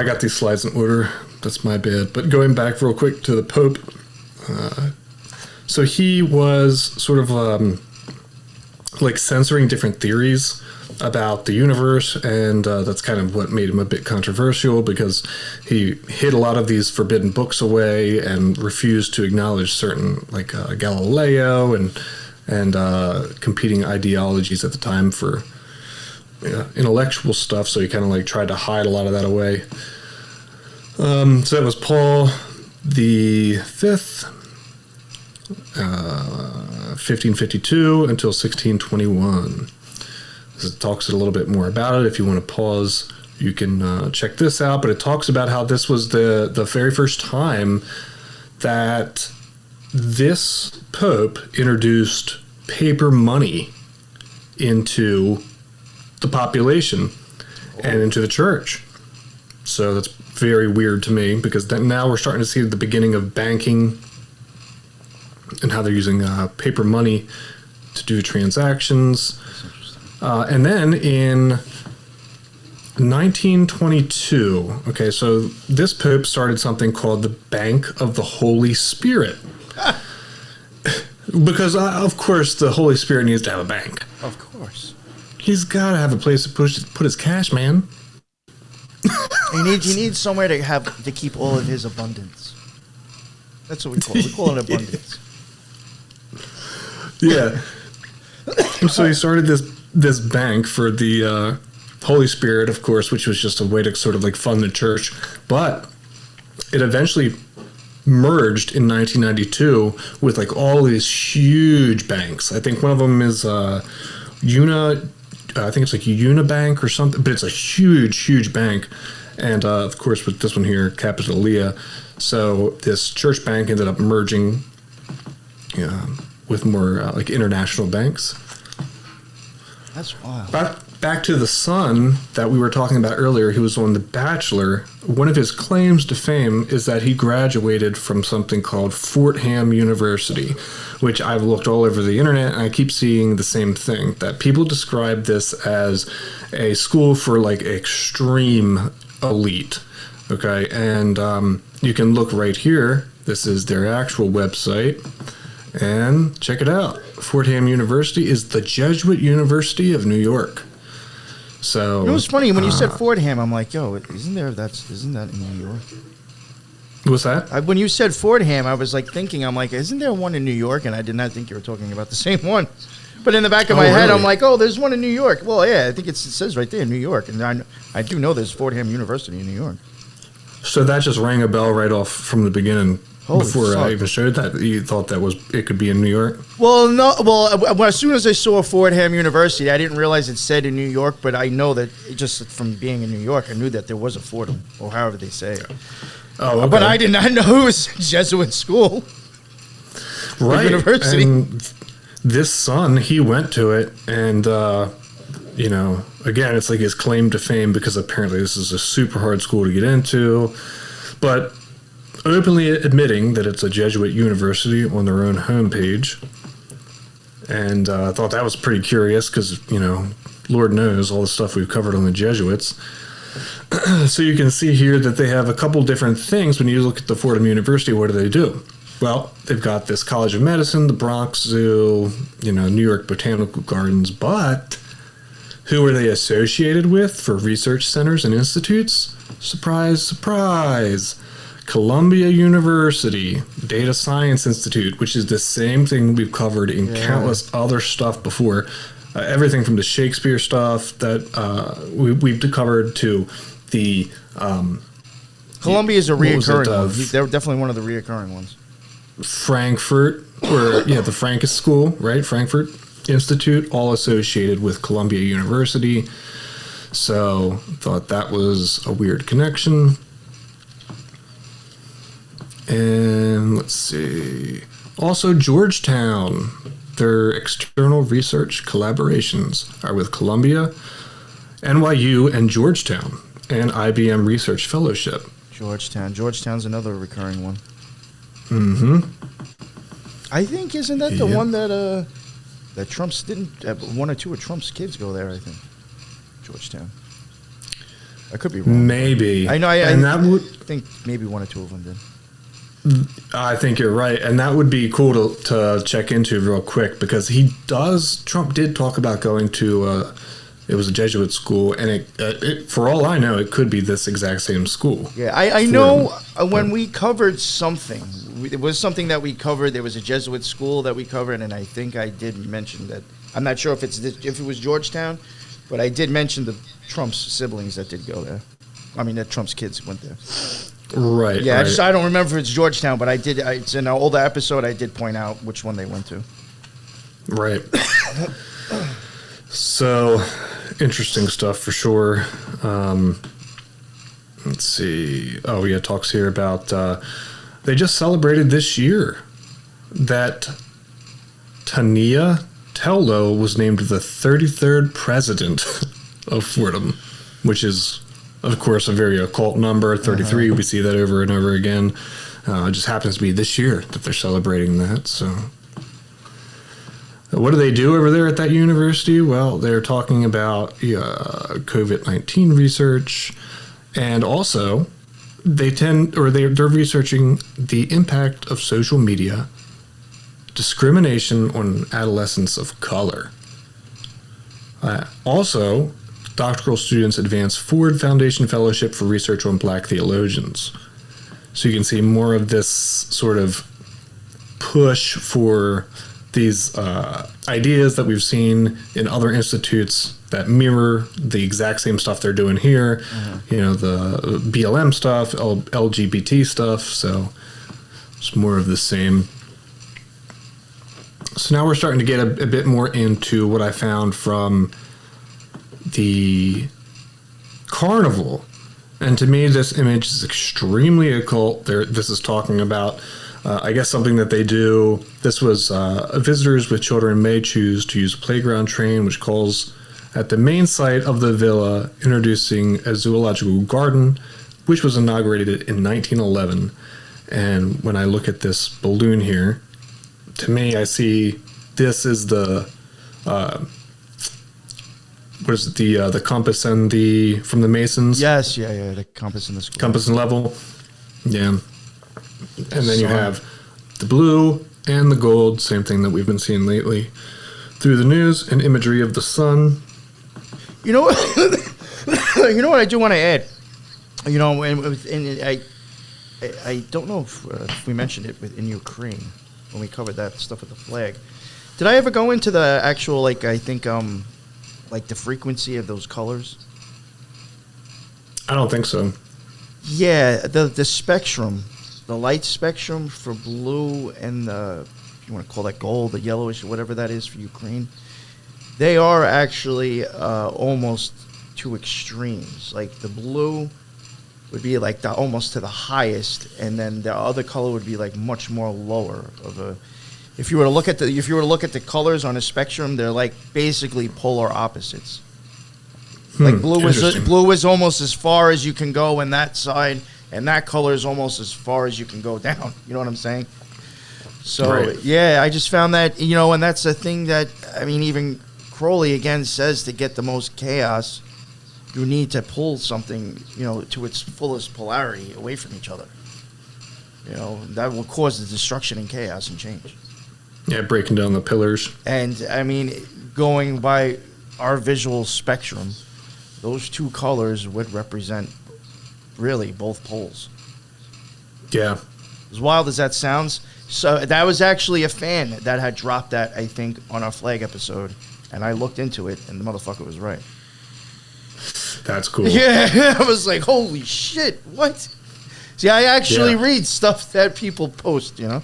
got these slides in order. That's my bad. But going back real quick to the Pope. So he was sort of like censoring different theories about the universe, and that's kind of what made him a bit controversial because he hid a lot of these forbidden books away and refused to acknowledge certain, like Galileo and competing ideologies at the time for intellectual stuff. So he kind of like tried to hide a lot of that away. So that was Paul the Fifth, 1552 until 1621. It talks a little bit more about it. If you want to pause, you can check this out. But it talks about how this was the very first time that this Pope introduced paper money into the population and into the church. So that's very weird to me because now we're starting to see the beginning of banking and how they're using paper money to do transactions. And then in 1922, so this Pope started something called the Bank of the Holy Spirit. Because, of course, the Holy Spirit needs to have a bank. Of course. He's got to have a place to put his cash, man. He needs somewhere to keep all of his abundance. That's what we call it. We call it abundance. Yeah. So he started this bank for the Holy Spirit, of course, which was just a way to sort of like fund the church. But it eventually merged in 1992 with like all these huge banks. I think one of them is I think it's like Unibank or something, but it's a huge bank. And of course, with this one here, Capitolia. So this church bank ended up merging with more like international banks. That's wild. Back to the son that we were talking about earlier, who was on The Bachelor. One of his claims to fame is that he graduated from something called Fordham University, which I've looked all over the internet, and I keep seeing the same thing, that people describe this as a school for like extreme elite. Okay, and you can look right here. This is their actual website. And check it out. Fordham University is the Jesuit University of New York. So it was funny when you said Fordham. I'm like, yo, isn't that in New York? What's that? When you said Fordham, I was like thinking, I'm like, isn't there one in New York? And I did not think you were talking about the same one. But in the back of my head, really? I'm like, oh, there's one in New York. Well, yeah, I think it says right there, New York. And I do know there's Fordham University in New York. So that just rang a bell right off from the beginning. Holy Before fuck. I even showed that, you thought it could be in New York? Well, no. Well, as soon as I saw Fordham University, I didn't realize it said in New York, but I know that just from being in New York, I knew that there was a Fordham, or however they say it. Oh, okay. But I did not know it was a Jesuit school. Right. University. And this son, he went to it, and, again, it's like his claim to fame because apparently this is a super hard school to get into. But openly admitting that it's a Jesuit university on their own homepage. And I thought that was pretty curious because, Lord knows all the stuff we've covered on the Jesuits. So you can see here that they have a couple different things. When you look at the Fordham University, what do? Well, they've got this College of Medicine, the Bronx Zoo, New York Botanical Gardens, but who are they associated with for research centers and institutes? Surprise, surprise. Columbia University Data Science Institute, which is the same thing we've covered in countless other stuff before. Everything from the Shakespeare stuff that we've covered to the... Columbia is a reoccurring one. it, They're definitely one of the reoccurring ones. Frankfurt, or the Frankist School, right? Frankfurt Institute, all associated with Columbia University. So thought that was a weird connection. And let's see. Also, Georgetown. Their external research collaborations are with Columbia, NYU, and Georgetown, and IBM Research Fellowship. Georgetown's another recurring one. Mm-hmm. I think, isn't that the one that Trump's didn't? One or two of Trump's kids go there. I think Georgetown. I could be wrong. Maybe. I know. I think maybe one or two of them did. I think you're right, and that would be cool to check into real quick because Trump did talk about going to it was a Jesuit school, and it for all I know, it could be this exact same school. Yeah, I know when we covered something, it was something that we covered. There was a Jesuit school that we covered, and I think I did mention that. I'm not sure if it was Georgetown, but I did mention the Trump's siblings that did go there. I mean, that Trump's kids went there. Right. Yeah, right. I don't remember if it's Georgetown, but I did. It's in an older episode. I did point out which one they went to. Right. So, interesting stuff for sure. Let's see. Oh, yeah, talks here about they just celebrated this year that Tania Tello was named the 33rd president of Fordham, which is, of course, a very occult number, 33. We see that over and over again. It just happens to be this year that they're celebrating that. So, what do they do over there at that university? Well, they're talking about COVID-19 research, and also they're researching the impact of social media, discrimination on adolescents of color. Also, doctoral students advance Ford Foundation Fellowship for Research on Black Theologians. So you can see more of this sort of push for these ideas that we've seen in other institutes that mirror the exact same stuff they're doing here. The BLM stuff, LGBT stuff. So it's more of the same. So now we're starting to get a bit more into what I found from the Carnival. And to me, this image is extremely occult. This is talking about, I guess, something that they do. This was visitors with children may choose to use a playground train, which calls at the main site of the villa, introducing a zoological garden, which was inaugurated in 1911. And when I look at this balloon here, to me, I see this is the what is it? The compass and from the Masons. Yes, yeah, the compass and the square. Compass and level. Yeah. And then you have the blue and the gold, same thing that we've been seeing lately through the news, and imagery of the sun. You know what? You know what I do want to add. I don't know if we mentioned it in Ukraine when we covered that stuff with the flag. Did I ever go into the actual, like, I think, like the frequency of those colors? I don't think so. Yeah, the spectrum, the light spectrum for blue and the, if you want to call that gold, the yellowish, whatever that is for you, green, they are actually almost two extremes. Like the blue would be like almost to the highest, and then the other color would be like much more lower of a. If you were to look at the colors on a spectrum, they're like basically polar opposites. Like blue is almost as far as you can go in that side, and that color is almost as far as you can go down. You know what I'm saying? So Right. yeah, I just found that, and that's a thing that, I mean, even Crowley again says to get the most chaos, you need to pull something, to its fullest polarity away from each other. That will cause the destruction and chaos and change. Yeah, breaking down the pillars. And I mean, going by our visual spectrum, those two colors would represent really both poles. Yeah. As wild as that sounds, so that was actually a fan that had dropped that, I think, on our flag episode, and I looked into it, and the motherfucker was right. That's cool. Yeah, I was like, holy shit, what? See, I actually read stuff that people post, And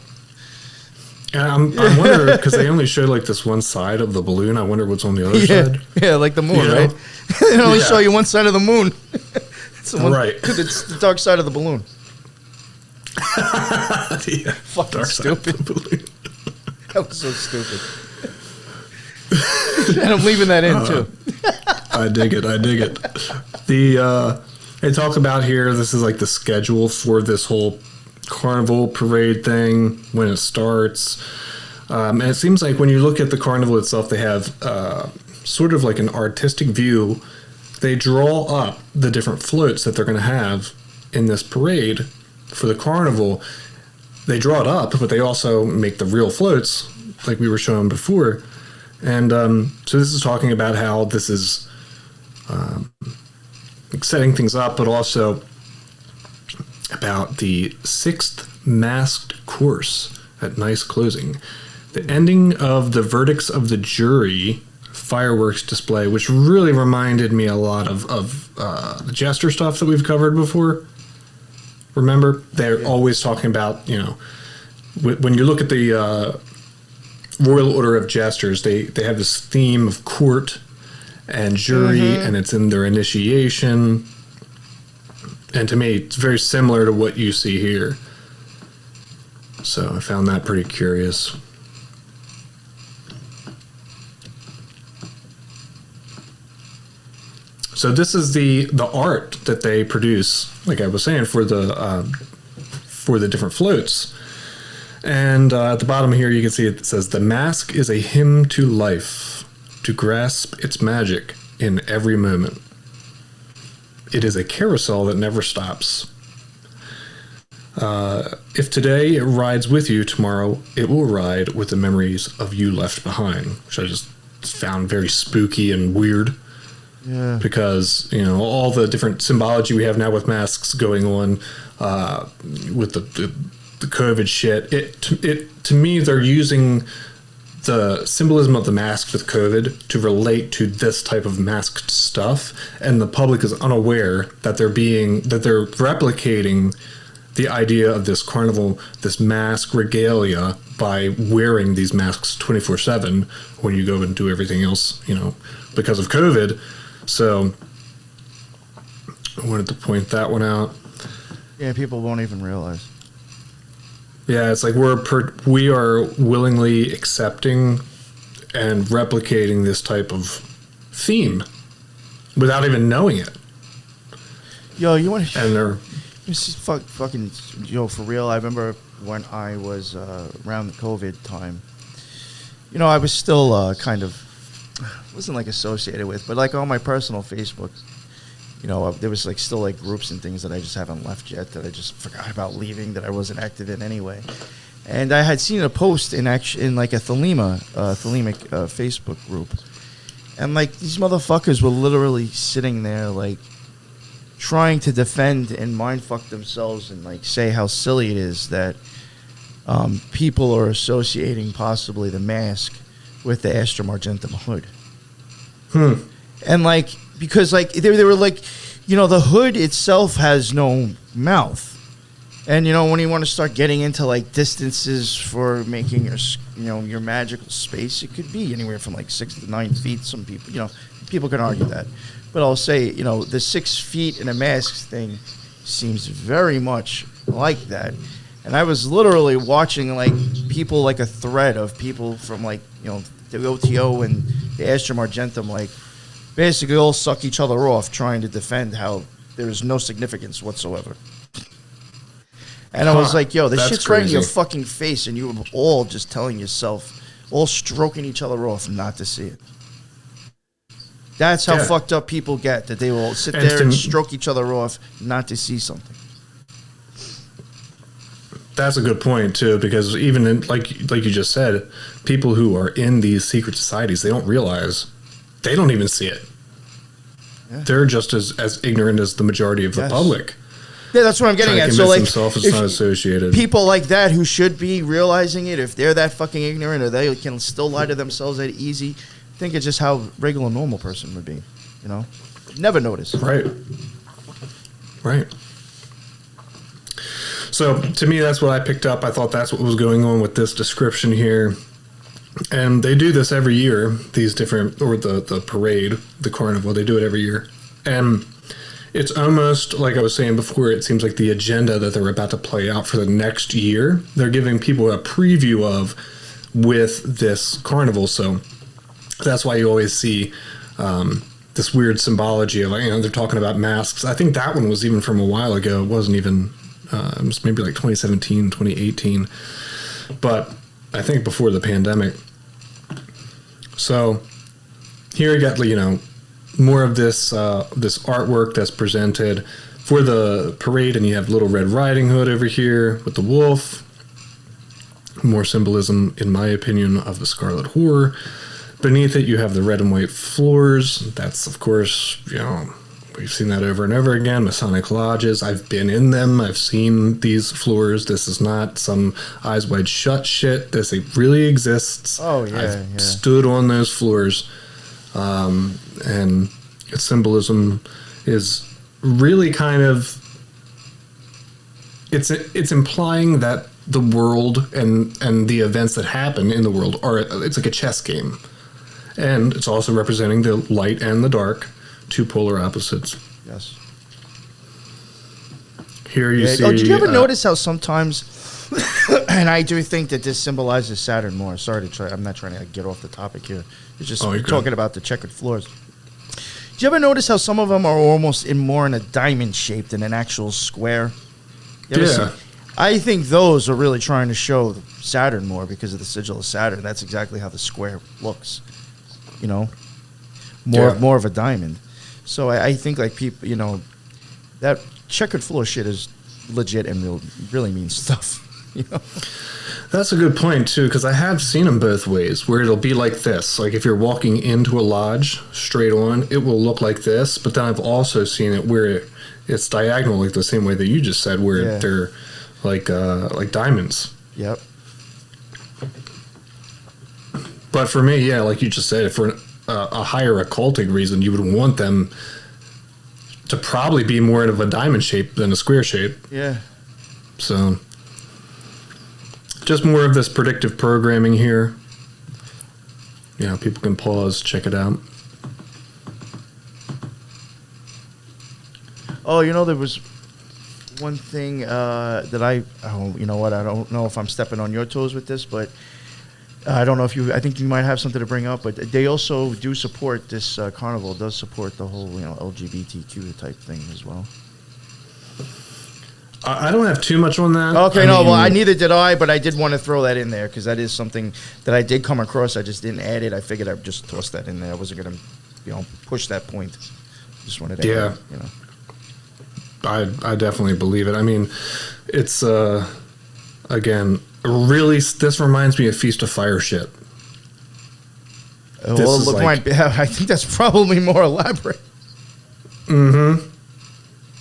I wonder, because they only showed like this one side of the balloon. I wonder what's on the other side. Yeah, like the moon, right? They only show you one side of the moon. Right. It's the dark side of the balloon. Yeah. Fucking Dark side of stupid. the balloon. That was so stupid. And I'm leaving that in, too. I dig it. They talk about here, this is like the schedule for this whole carnival parade thing, when it starts. And it seems like when you look at the carnival itself, they have sort of like an artistic view. They draw up the different floats that they're going to have in this parade for the carnival. They draw it up, but they also make the real floats, like we were showing before. And so this is talking about how this is setting things up, but also about the 6th masked course at Nice Closing. The ending of the verdicts of the jury fireworks display, which really reminded me a lot of the Jester stuff that we've covered before. Remember? They're always talking about, when you look at the Royal Order of Jesters, they have this theme of court and jury, and it's in their initiation. And to me, it's very similar to what you see here. So I found that pretty curious. So this is the art that they produce, like I was saying, for the different floats. And at the bottom here, you can see it says, "The mask is a hymn to life, to grasp its magic in every moment. It is a carousel that never stops. If today it rides with you, tomorrow it will ride with the memories of you left behind," which I just found very spooky and weird. Yeah. Because, all the different symbology we have now with masks going on, with the COVID shit, to me, they're using the symbolism of the mask with COVID to relate to this type of masked stuff, and the public is unaware that they're replicating the idea of this carnival, this mask regalia, by wearing these masks 24/7 when you go and do everything else, because of COVID. So I wanted to point that one out. Yeah, people won't even realize. Yeah, it's like we are willingly accepting and replicating this type of theme without even knowing it. Yo, you want to? And they're This is fucking, for real. I remember when I was around the COVID time. I was still kind of, wasn't like associated with, but like on my personal Facebook, there was like still like groups and things that I just haven't left yet, that I just forgot about leaving, that I wasn't active in anyway. And I had seen a post in like a Thelemic Facebook group, and like these motherfuckers were literally sitting there like trying to defend and mindfuck themselves and like say how silly it is that people are associating possibly the mask with the Astrum Argentum hood. And like, because like they were like, the hood itself has no mouth. And, when you want to start getting into, like, distances for making your magical space, it could be anywhere from, like, 6 to 9 feet. Some people, people can argue that. But I'll say, the 6 feet in a mask thing seems very much like that. And I was literally watching, like, people, like a thread of people from, like, the OTO and the Astrum Argentum, like, basically all suck each other off trying to defend how there's no significance whatsoever. And I was like, yo, this shit's right in your fucking face, and you were all just telling yourself, all stroking each other off not to see it. That's how fucked up people get, that they will sit there and stroke each other off not to see something. That's a good point, too, because even in, like you just said, people who are in these secret societies, they don't realize, they don't even see it. Yeah. They're just as ignorant as the majority of the public. Yeah, that's what I'm getting at. So, like, it's not associated. People like that who should be realizing it, if they're that fucking ignorant or they can still lie to themselves that easy, I think it's just how a regular normal person would be, Never notice. Right. So, to me, that's what I picked up. I thought that's what was going on with this description here. And they do this every year, these different, or the parade, the carnival, they do it every year. And it's almost, like I was saying before, it seems like the agenda that they're about to play out for the next year, they're giving people a preview of with this carnival. So that's why you always see this weird symbology of, they're talking about masks. I think that one was even from a while ago. It wasn't even, it was maybe like 2017, 2018. But I think before the pandemic. So here you got, more of this this artwork that's presented for the parade, and you have Little Red Riding Hood over here with the wolf. More symbolism, in my opinion, of the Scarlet Horror. Beneath it, you have the red and white floors. That's, of course, we've seen that over and over again. Masonic lodges. I've been in them. I've seen these floors. This is not some eyes wide shut shit. This really exists. Oh, yeah. I've stood on those floors. And its symbolism is really kind of, it's implying that the world and the events that happen in the world it's like a chess game. And it's also representing the light and the dark, two polar opposites. Yes. Here you see. Oh, did you ever notice how sometimes, and I do think that this symbolizes Saturn more. Sorry to try. I'm not trying to get off the topic here. It's just talking about the checkered floors. Do you ever notice how some of them are almost more in a diamond shape than an actual square? Yeah. I think those are really trying to show Saturn more because of the sigil of Saturn. That's exactly how the square looks. More of a diamond. So I think like people, that checkered floor shit is legit and really means stuff. That's a good point too, because I have seen them both ways, where it'll be like this. Like if you're walking into a lodge straight on, it will look like this. But then I've also seen it where it's diagonal, like the same way that you just said, where they're like diamonds. Yep. But for me, like you just said, for a higher occultic reason, you would want them to probably be more of a diamond shape than a square shape. Yeah. So just more of this predictive programming here. People can pause, check it out. Oh, there was one thing that you know what? I don't know if I'm stepping on your toes with this, but I don't know if I think you might have something to bring up, but they also do support this carnival, does support the whole, LGBTQ type thing as well. I don't have too much on that. Okay, neither did I, but I did want to throw that in there because that is something that I did come across. I just didn't add it. I figured I'd just toss that in there. I wasn't going to, push that point. Just wanted to add it, I definitely believe it. I mean, it's, again, really, this reminds me of Feast of Fire shit. I think that's probably more elaborate. Mm-hmm.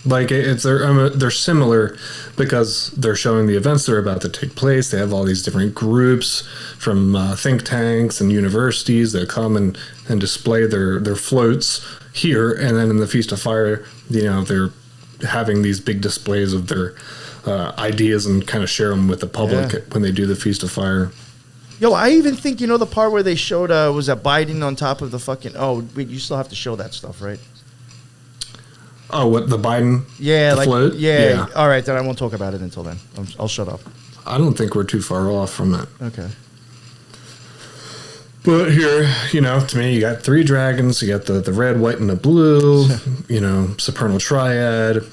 Like they're similar because they're showing the events that are about to take place. They have all these different groups from think tanks and universities that come and display their floats here, and then in the Feast of Fire, they're having these big displays of their ideas and kind of share them with the public when they do the Feast of Fire. Yo, I even think the part where they showed was that Biden on top of the fucking. Oh wait, you still have to show that stuff, right? Oh, what, the Biden float? Yeah. All right, then I won't talk about it until then. I'll shut up. I don't think we're too far off from that. Okay. But here, to me, you got 3 dragons. You got the red, white, and the blue, supernal triad. And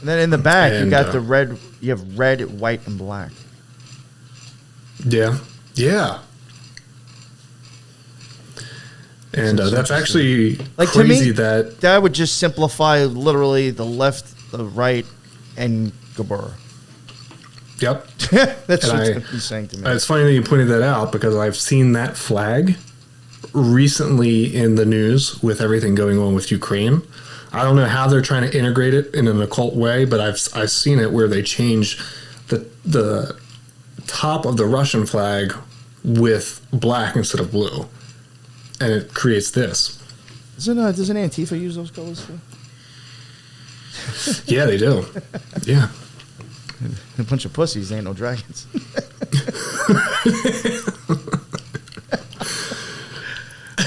then in the back, you got the red. You have red, white, and black. Yeah. Yeah. And that's actually like crazy to me, that would just simplify literally the left, the right, and Gabur. Yep. That's what he's saying to me. It's funny that you pointed that out because I've seen that flag recently in the news with everything going on with Ukraine. I don't know how they're trying to integrate it in an occult way, but I've seen it where they change the top of the Russian flag with black instead of blue. And it creates this. Doesn't Antifa use those colors too? Yeah, they do. Yeah. A bunch of pussies, ain't no dragons.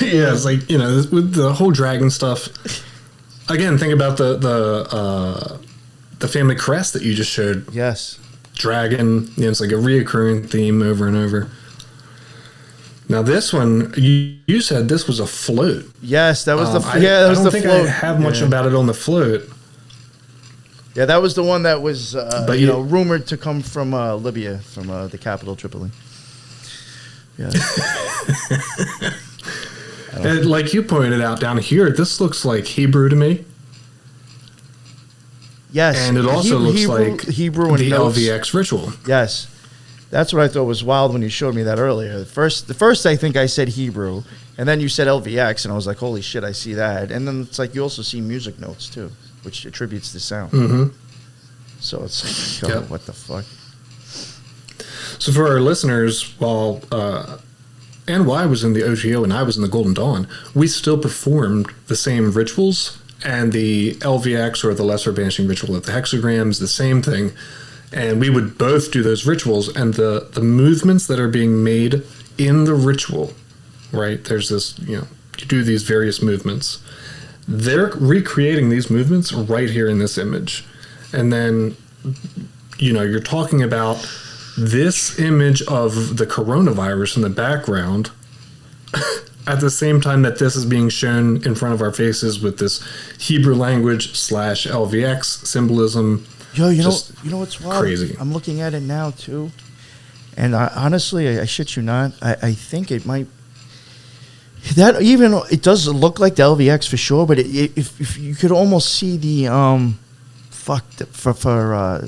Yeah, it's like, with the whole dragon stuff. Again, think about the family crest that you just showed. Yes. Dragon, it's like a reoccurring theme over and over. Now this one, you said this was a float. Yes, that was I don't think I have much about it on the float. Yeah, that was the one that was rumored to come from Libya, from the capital Tripoli. Yeah. And like you pointed out down here, this looks like Hebrew to me. Yes, and it also looks like Hebrew and the notes. LVX ritual. Yes. That's what I thought was wild when you showed me that earlier. The first I think I said Hebrew, and then you said LVX, and I was like, holy shit, I see that. And then it's like you also see music notes, too, which attributes the sound. Mm-hmm. So it's like, what the fuck? So for our listeners, while NY was in the OGO and I was in the Golden Dawn, we still performed the same rituals, and the LVX, or the Lesser Banishing Ritual of the Hexagram, is the same thing. And we would both do those rituals, and the movements that are being made in the ritual, right? There's this, you do these various movements. They're recreating these movements right here in this image. And then, you're talking about this image of the coronavirus in the background at the same time that this is being shown in front of our faces with this Hebrew language / LVX symbolism. Yo, you know what's wild? Crazy. I'm looking at it now too, and honestly, I shit you not, I think it might. That even it does look like the LVX for sure, but if you could almost see the the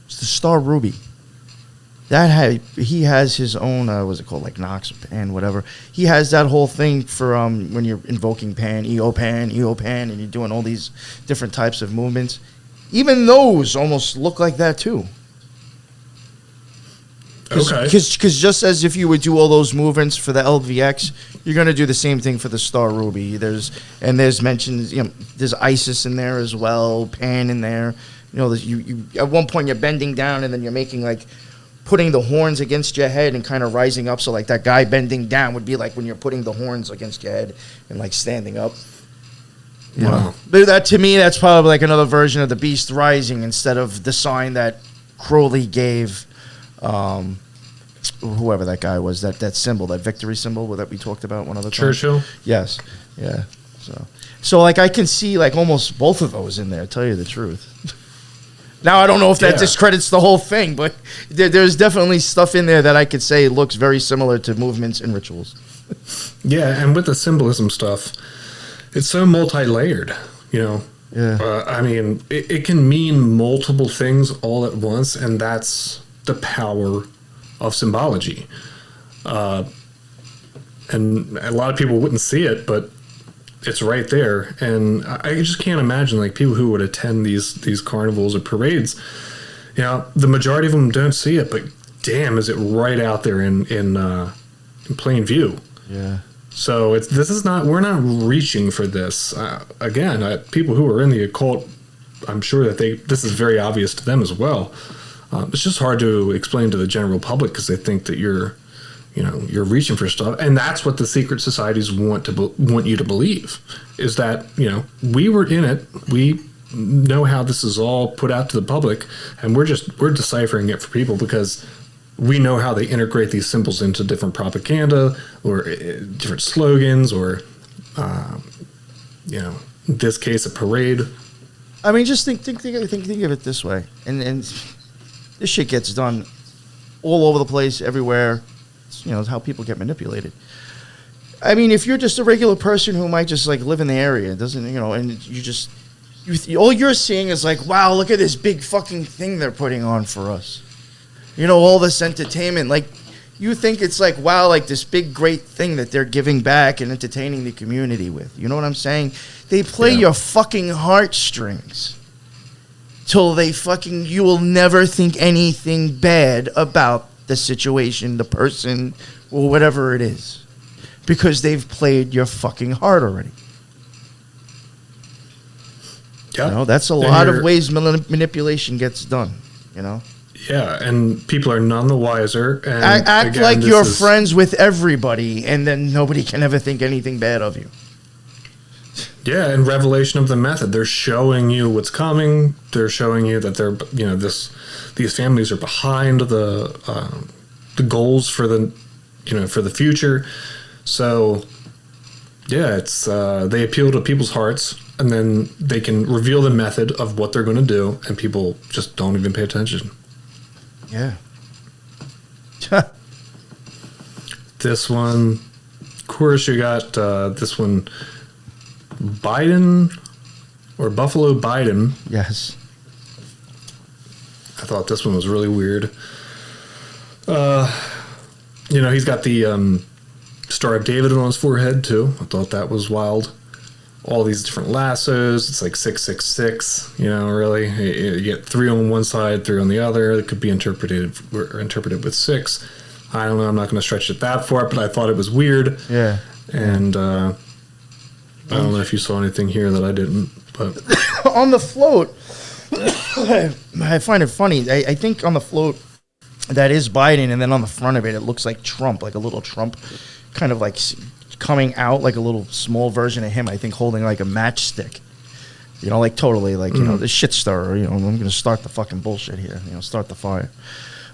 Star Ruby. He has his own what's it called, like Nox Pan, whatever. He has that whole thing for when you're invoking Pan, Eopan, and you're doing all these different types of movements. Even those almost look like that too. Okay. Because just as if you would do all those movements for the LVX, you're going to do the same thing for the Star Ruby. There's mentions, there's Isis in there as well, Pan in there. You at one point you're bending down and then you're making like putting the horns against your head and kind of rising up. So like that guy bending down would be like when you're putting the horns against your head and like standing up. Wow. But that, to me, that's probably like another version of the beast rising instead of the sign that Crowley gave whoever that guy was, that symbol, that victory symbol that we talked about one other time. Churchill? Yes. Yeah. So like I can see like almost both of those in there, to tell you the truth. Now, I don't know if that discredits the whole thing, but there's definitely stuff in there that I could say looks very similar to movements and rituals. Yeah, and with the symbolism stuff, it's so multi-layered, Yeah. I mean, it can mean multiple things all at once, and that's the power of symbology. And a lot of people wouldn't see it, but it's right there, and I just can't imagine like people who would attend these carnivals or parades. You know, the majority of them don't see it, but damn, is it right out there in plain view? Yeah. So we're not reaching for this. Again, people who are in the occult, I'm sure that this is very obvious to them as well. It's just hard to explain to the general public because they think that you're reaching for stuff, and that's what the secret societies want you to believe, is that, you know, we were in it, we know how this is all put out to the public, and we're deciphering it for people because we know how they integrate these symbols into different propaganda or different slogans, or in this case, a parade. I mean, just think of it this way, and this shit gets done all over the place, everywhere. It's, it's how people get manipulated. I mean, if you're just a regular person who might just like live in the area, doesn't and all you're seeing is like, wow, look at this big fucking thing they're putting on for us. All this entertainment. Like, you think it's like, wow, like this big great thing that they're giving back and entertaining the community with. You know what I'm saying? They play your fucking heartstrings till you will never think anything bad about the situation, the person, or whatever it is, because they've played your fucking heart already. Yeah. That's a lot of ways manipulation gets done, Yeah, and people are none the wiser. And act like you're friends with everybody, and then nobody can ever think anything bad of you. Yeah, and revelation of the method. They're showing you what's coming. They're showing you that these families are behind the goals for the future. So yeah, it's they appeal to people's hearts, and then they can reveal the method of what they're going to do, and people just don't even pay attention. Yeah. This one, of course, you got this one, Biden or Buffalo Biden. Yes. I thought this one was really weird. He's got the Star of David on his forehead too. I thought that was wild. All these different lassos. It's like 666. Really, you get 3 on one side, 3 on the other. It could be interpreted with 6. I don't know. I'm not going to stretch it that far, but I thought it was weird. Yeah. And I don't know if you saw anything here that I didn't. But on the float, I find it funny. I think on the float that is Biden, and then on the front of it, it looks like Trump, like a little Trump, kind of like coming out, like a little small version of him, I think, holding like a matchstick. Like totally, like, the shit stirrer, I'm going to start the fucking bullshit here, start the fire.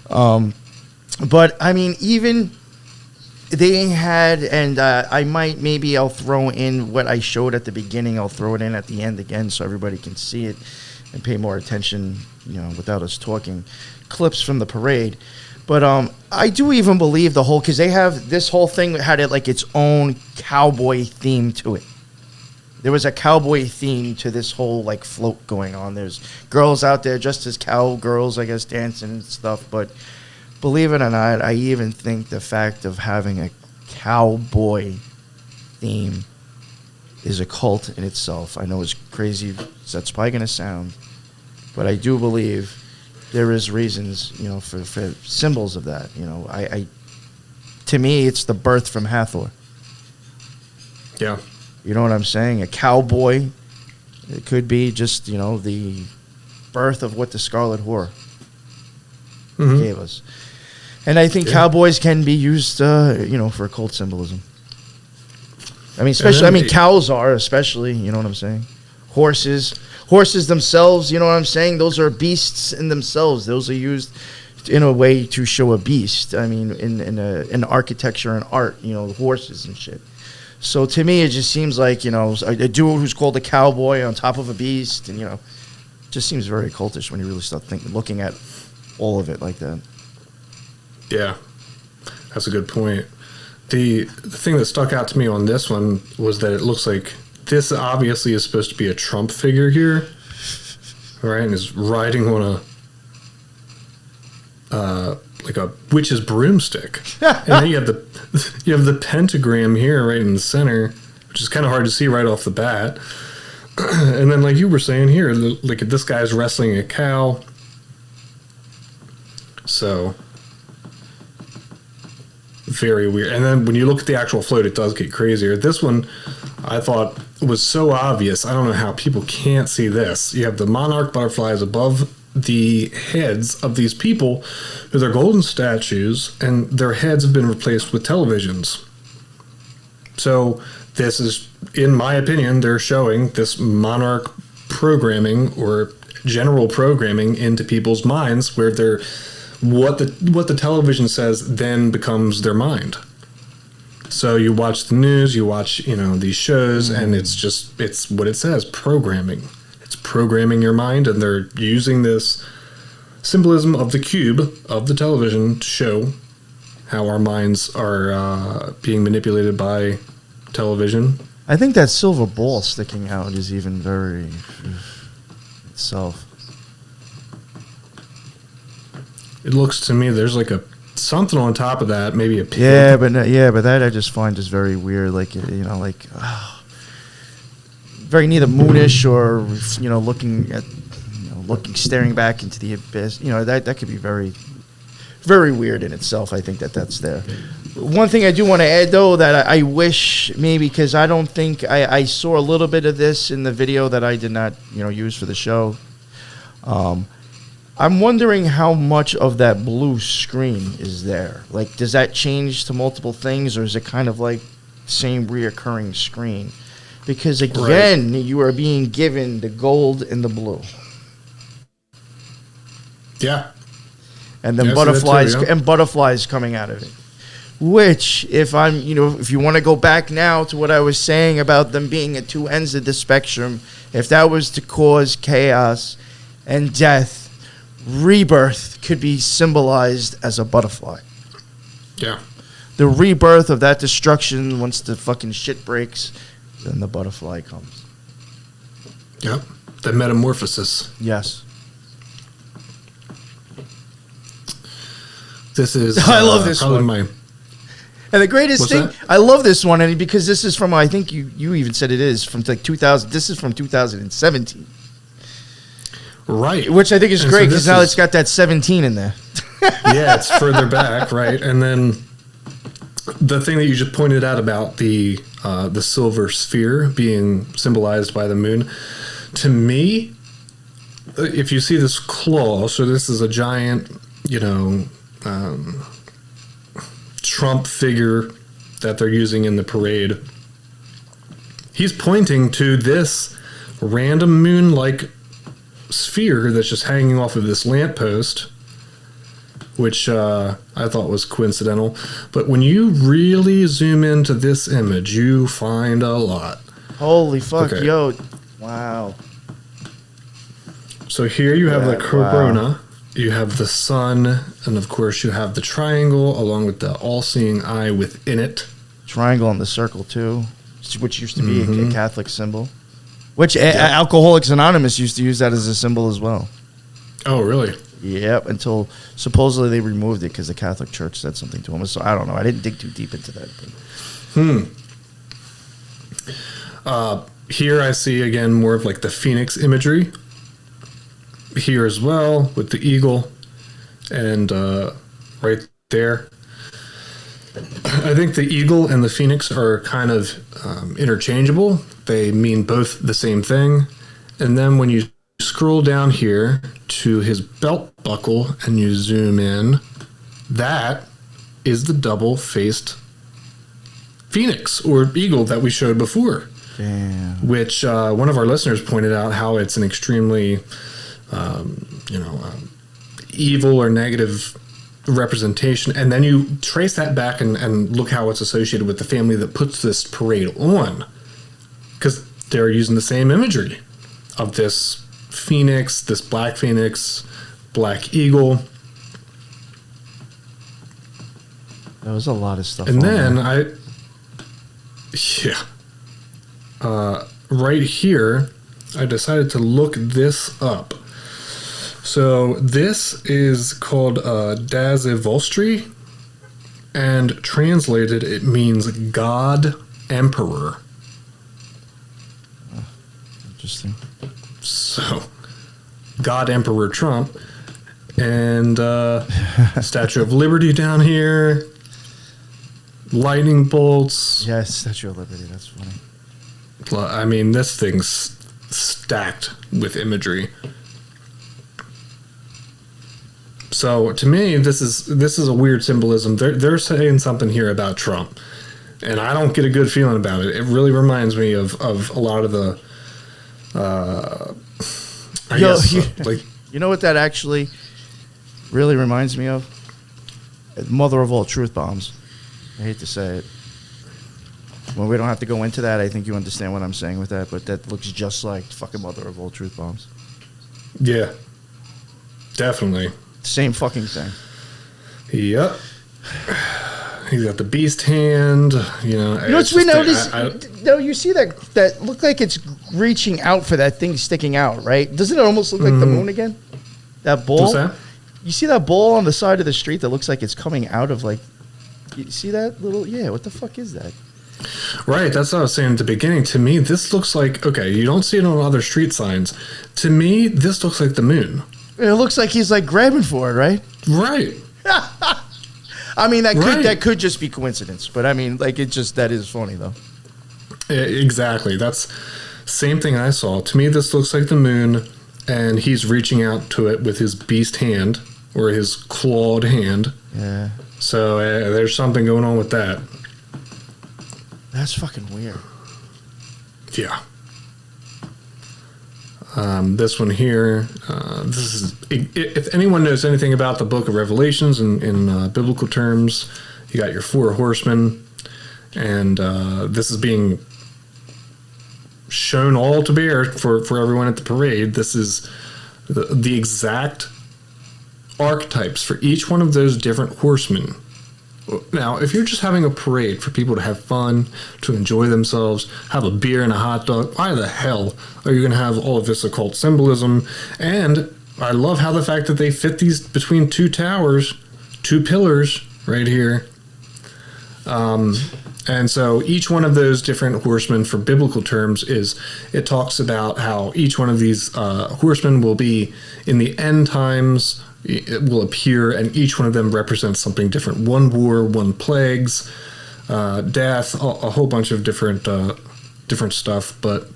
But, I mean, even they had, and I'll throw in what I showed at the beginning, I'll throw it in at the end again so everybody can see it and pay more attention, without us talking, clips from the parade. But I do even believe because they have this whole thing had it like its own cowboy theme to it. There was a cowboy theme to this whole like float going on. There's girls out there just as cowgirls, I guess, dancing and stuff. But believe it or not, I even think the fact of having a cowboy theme is a cult in itself. I know it's crazy. That's probably going to sound. But I do believe there is reasons, for symbols of that. To me, it's the birth from Hathor. yeah. You know what I'm saying? A cowboy. It could be just, the birth of what the Scarlet Whore gave us. And I think cowboys can be used, for occult symbolism. I mean, especially, cows are, especially, you know what I'm saying? Horses themselves, you know what I'm saying? Those are beasts in themselves. Those are used in a way to show a beast. I mean, in architecture and art, horses and shit. So to me, it just seems like, a dude who's called a cowboy on top of a beast, and, just seems very cultish when you really start looking at all of it like that. Yeah, that's a good point. The thing that stuck out to me on this one was that it looks like this obviously is supposed to be a Trump figure here, right? And is riding on like a witch's broomstick. And then you have the pentagram here right in the center. which is kind of hard to see right off the bat. And then, like you were saying here, like this guy's wrestling a cow. So, very weird. And then when you look at the actual float, it does get crazier. This one, I thought, was so obvious. I don't know how people can't see this. You have the monarch butterflies above the heads of these people with their golden statues, and their heads have been replaced with televisions. So this is, in my opinion, they're showing this monarch programming or general programming into people's minds, where they're what the television says then becomes their mind. So you watch the news, you watch these shows, and it's what it says, programming. It's programming your mind, and they're using this symbolism of the cube of the television to show how our minds are being manipulated by television. I think that silver ball sticking out is even very itself. It looks to me there's like something on top of that, maybe a pig. Yeah, but that I just find just very weird. Like very neither moonish or looking staring back into the abyss. That could be very, very weird in itself. I think that's there. One thing I do want to add, though, that I wish maybe, because I don't think I saw a little bit of this in the video that I did not use for the show. I'm wondering how much of that blue screen is there. Like, does that change to multiple things, or is it kind of like same reoccurring screen? Because again, you are being given the gold and the blue. Yeah. And then butterflies coming out of it. Which, if you want to go back now to what I was saying about them being at two ends of the spectrum, if that was to cause chaos and death, rebirth could be symbolized as a butterfly. Yeah. The rebirth of that destruction, once the fucking shit breaks, then the butterfly comes. Yep. The metamorphosis. Yes. This is I love this one. And the greatest thing, that? I love this one, and because this is from, I think you even said it is from like 2000. This is from 2017. Right. Which I think is great, because now it's got that 17 in there. Yeah, it's further back, right? And then the thing that you just pointed out about the silver sphere being symbolized by the moon, to me, if you see this claw, so this is a giant, Trump figure that they're using in the parade. He's pointing to this random moon-like sphere that's just hanging off of this lamppost, which I thought was coincidental. But when you really zoom into this image, you find a lot. Holy fuck, okay. Yo. Wow. So here you have the corona. Wow. You have the sun, and of course you have the triangle, along with the all-seeing eye within it. Triangle and the circle, too, which used to be a Catholic symbol. Which Alcoholics Anonymous used to use that as a symbol as well. Oh, really? Yep, until supposedly they removed it because the Catholic Church said something to them. So I don't know. I didn't dig too deep into that. Here I see, again, more of like the phoenix imagery. Here as well, with the eagle. And right there. I think the eagle and the phoenix are kind of interchangeable. They mean both the same thing. And then when you scroll down here to his belt buckle and you zoom in, that is the double-faced phoenix or eagle that we showed before. Damn. Which one of our listeners pointed out how it's an extremely, evil or negative representation. And then you trace that back and look how it's associated with the family that puts this parade on. Because they're using the same imagery of this phoenix, this black phoenix, black eagle. There was a lot of stuff. And then right here, I decided to look this up. So this is called Dazivolstri, and translated it means God Emperor. Interesting. So, God Emperor Trump and Statue of Liberty down here, lightning bolts. Yes, Statue of Liberty. That's funny. I mean, this thing's stacked with imagery. So to me, this is a weird symbolism. They're saying something here about Trump, and I don't get a good feeling about it. It really reminds me of a lot of the, you know what that actually really reminds me of? Mother of all truth bombs. I hate to say it. Well, we don't have to go into that. I think you understand what I'm saying with that, but that looks just like fucking mother of all truth bombs. Yeah, definitely. Same fucking thing. Yep. He's got the beast hand. You know what's we notice? No, you see that look like it's reaching out for that thing sticking out, right? Doesn't it almost look like the moon again? That bull. What's that? You see that bull on the side of the street that looks like it's coming out of like. You see that little? Yeah. What the fuck is that? Right, that's what I was saying at the beginning. To me, this looks like, okay, you don't see it on other street signs. To me, this looks like the moon. It looks like he's like grabbing for it, right? Right. I mean, that could just be coincidence, but I mean, like that is funny though. Exactly. That's same thing I saw. To me, this looks like the moon, and he's reaching out to it with his beast hand or his clawed hand. Yeah. So there's something going on with that. That's fucking weird. Yeah. This one here, this is, if anyone knows anything about the Book of Revelations in biblical terms, you got your 4 horsemen, and this is being shown all to bear for everyone at the parade. This is the exact archetypes for each one of those different horsemen. Now, if you're just having a parade for people to have fun, to enjoy themselves, have a beer and a hot dog, why the hell are you going to have all of this occult symbolism? And I love how the fact that they fit these between 2 towers, 2 pillars right here. And so each one of those different horsemen, for biblical terms, it talks about how each one of these horsemen will be in the end times. It will appear, and each one of them represents something different. 1 war, 1 plagues, death, a whole bunch of different stuff, but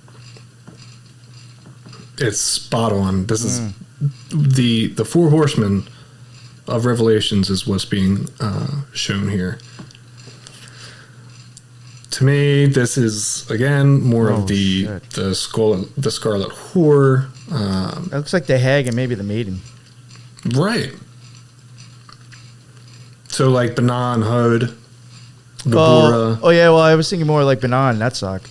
it's spot on. This is the 4 horsemen of Revelations is what's being shown here. To me, this is again more of the Scarlet Whore. That looks like the hag and maybe the maiden. Right. So like Banan, Hod, Gabora. Oh yeah, well I was thinking more like Banan, that sock.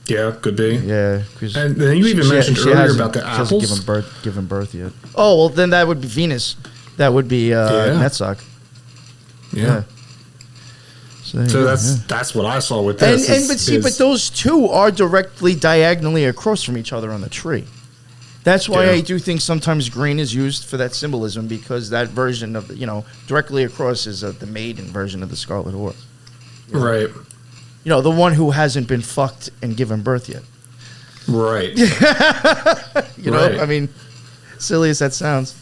Yeah, could be. Yeah, and then you even mentioned earlier about the apples. She hasn't given birth yet. Oh well, then that would be Venus. That would be Netsock. Yeah. So that's what I saw with this. But those 2 are directly diagonally across from each other on the tree. That's why I do think sometimes green is used for that symbolism, because that version of directly across is the maiden version of the Scarlet Whore. Right. The one who hasn't been fucked and given birth yet. Right. I mean, silly as that sounds.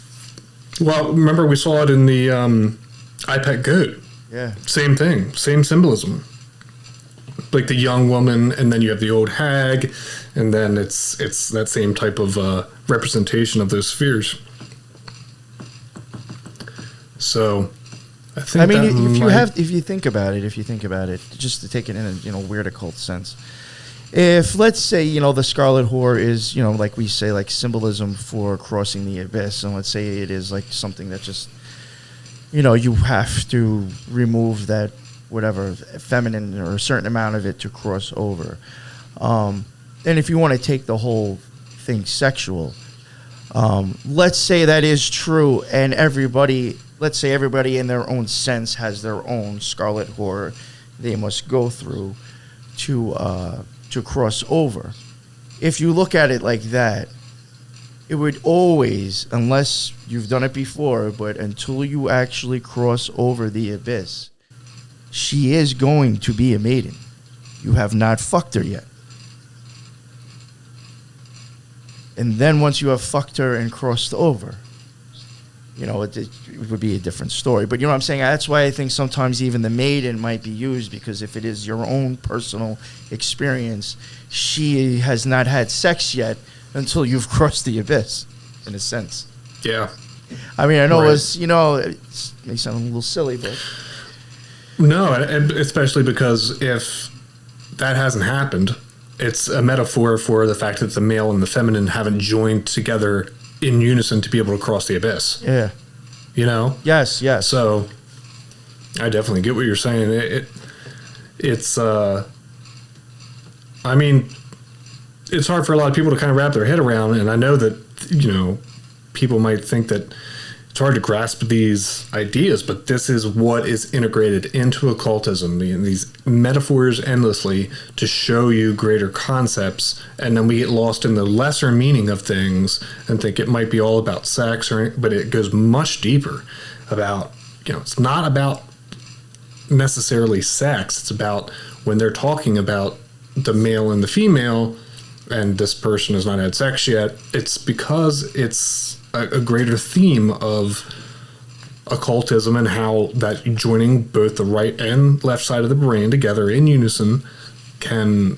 Well, remember we saw it in the iPet Goat. Yeah. Same thing. Same symbolism. Like the young woman, and then you have the old hag, and then it's that same type of representation of those spheres. So, I mean, if you think about it, just to take it in a weird occult sense, if let's say the Scarlet Whore is like we say like symbolism for crossing the abyss, and let's say it is like something that just you have to remove that whatever feminine or a certain amount of it to cross over. And if you want to take the whole thing sexual, let's say that is true, and let's say everybody in their own sense has their own Scarlet Whore they must go through to cross over. If you look at it like that, it would always, unless you've done it before, but until you actually cross over the abyss, she is going to be a maiden. You have not fucked her yet. And then once you have fucked her and crossed over, you know, it would be a different story. But you know what I'm saying? That's why I think sometimes even the maiden might be used, because if it is your own personal experience, she has not had sex yet until you've crossed the abyss, in a sense. Yeah. I mean, I know Right. it may sound a little silly, but... No, and especially because if that hasn't happened, it's a metaphor for the fact that the male and the feminine haven't joined together in unison to be able to cross the abyss. Yeah. You know? Yes, yes. So I definitely get what you're saying. It's I mean, it's hard for a lot of people to kind of wrap their head around, and I know that, you know, people might think that it's hard to grasp these ideas, but this is what is integrated into occultism, these metaphors endlessly to show you greater concepts, and then we get lost in the lesser meaning of things and think it might be all about sex, but it goes much deeper about, you know, it's not about necessarily sex. It's about when they're talking about the male and the female, and this person has not had sex yet, it's because it's a greater theme of occultism and how that joining both the right and left side of the brain together in unison can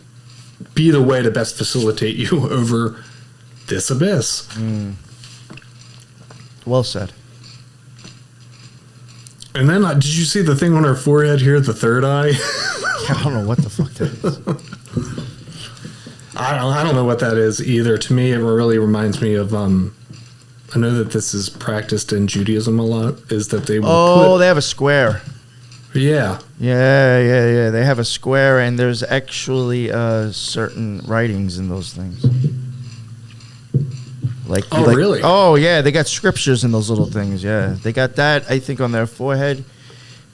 be the way to best facilitate you over this abyss. Well said. And then, did you see the thing on her forehead here, the third eye? I don't know what the fuck that is. I don't know what that is either. To me, it really reminds me of, I know that this is practiced in Judaism a lot, is that they will they have a square. Yeah. Yeah. They have a square, and there's actually certain writings in those things. Really? Oh, yeah, they got scriptures in those little things, yeah. They got that, I think, on their forehead,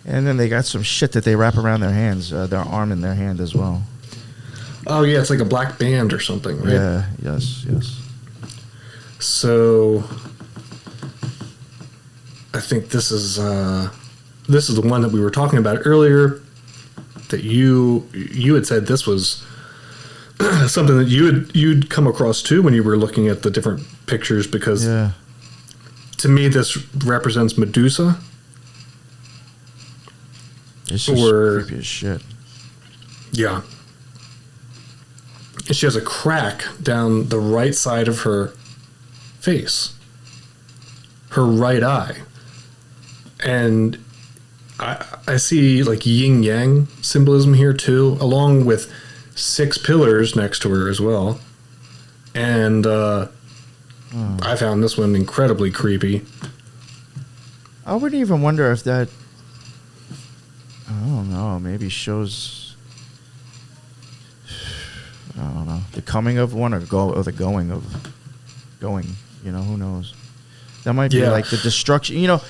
and then they got some shit that they wrap around their hands, their arm and their hand as well. Oh, yeah, it's like a black band or something, right? Yeah, yes. So, I think this is the one that we were talking about earlier, that you had said this was something that you'd come across too when you were looking at the different pictures, because to me this represents Medusa. It's just creepy as shit. Yeah. And she has a crack down the right side of her face, her right eye, and I see like yin yang symbolism here too, along with 6 pillars next to her as well. And I found this one incredibly creepy. I wouldn't even wonder if that, I don't know, maybe shows, I don't know, the coming of one or the going of going. You know, who knows? That might be like the destruction. You know,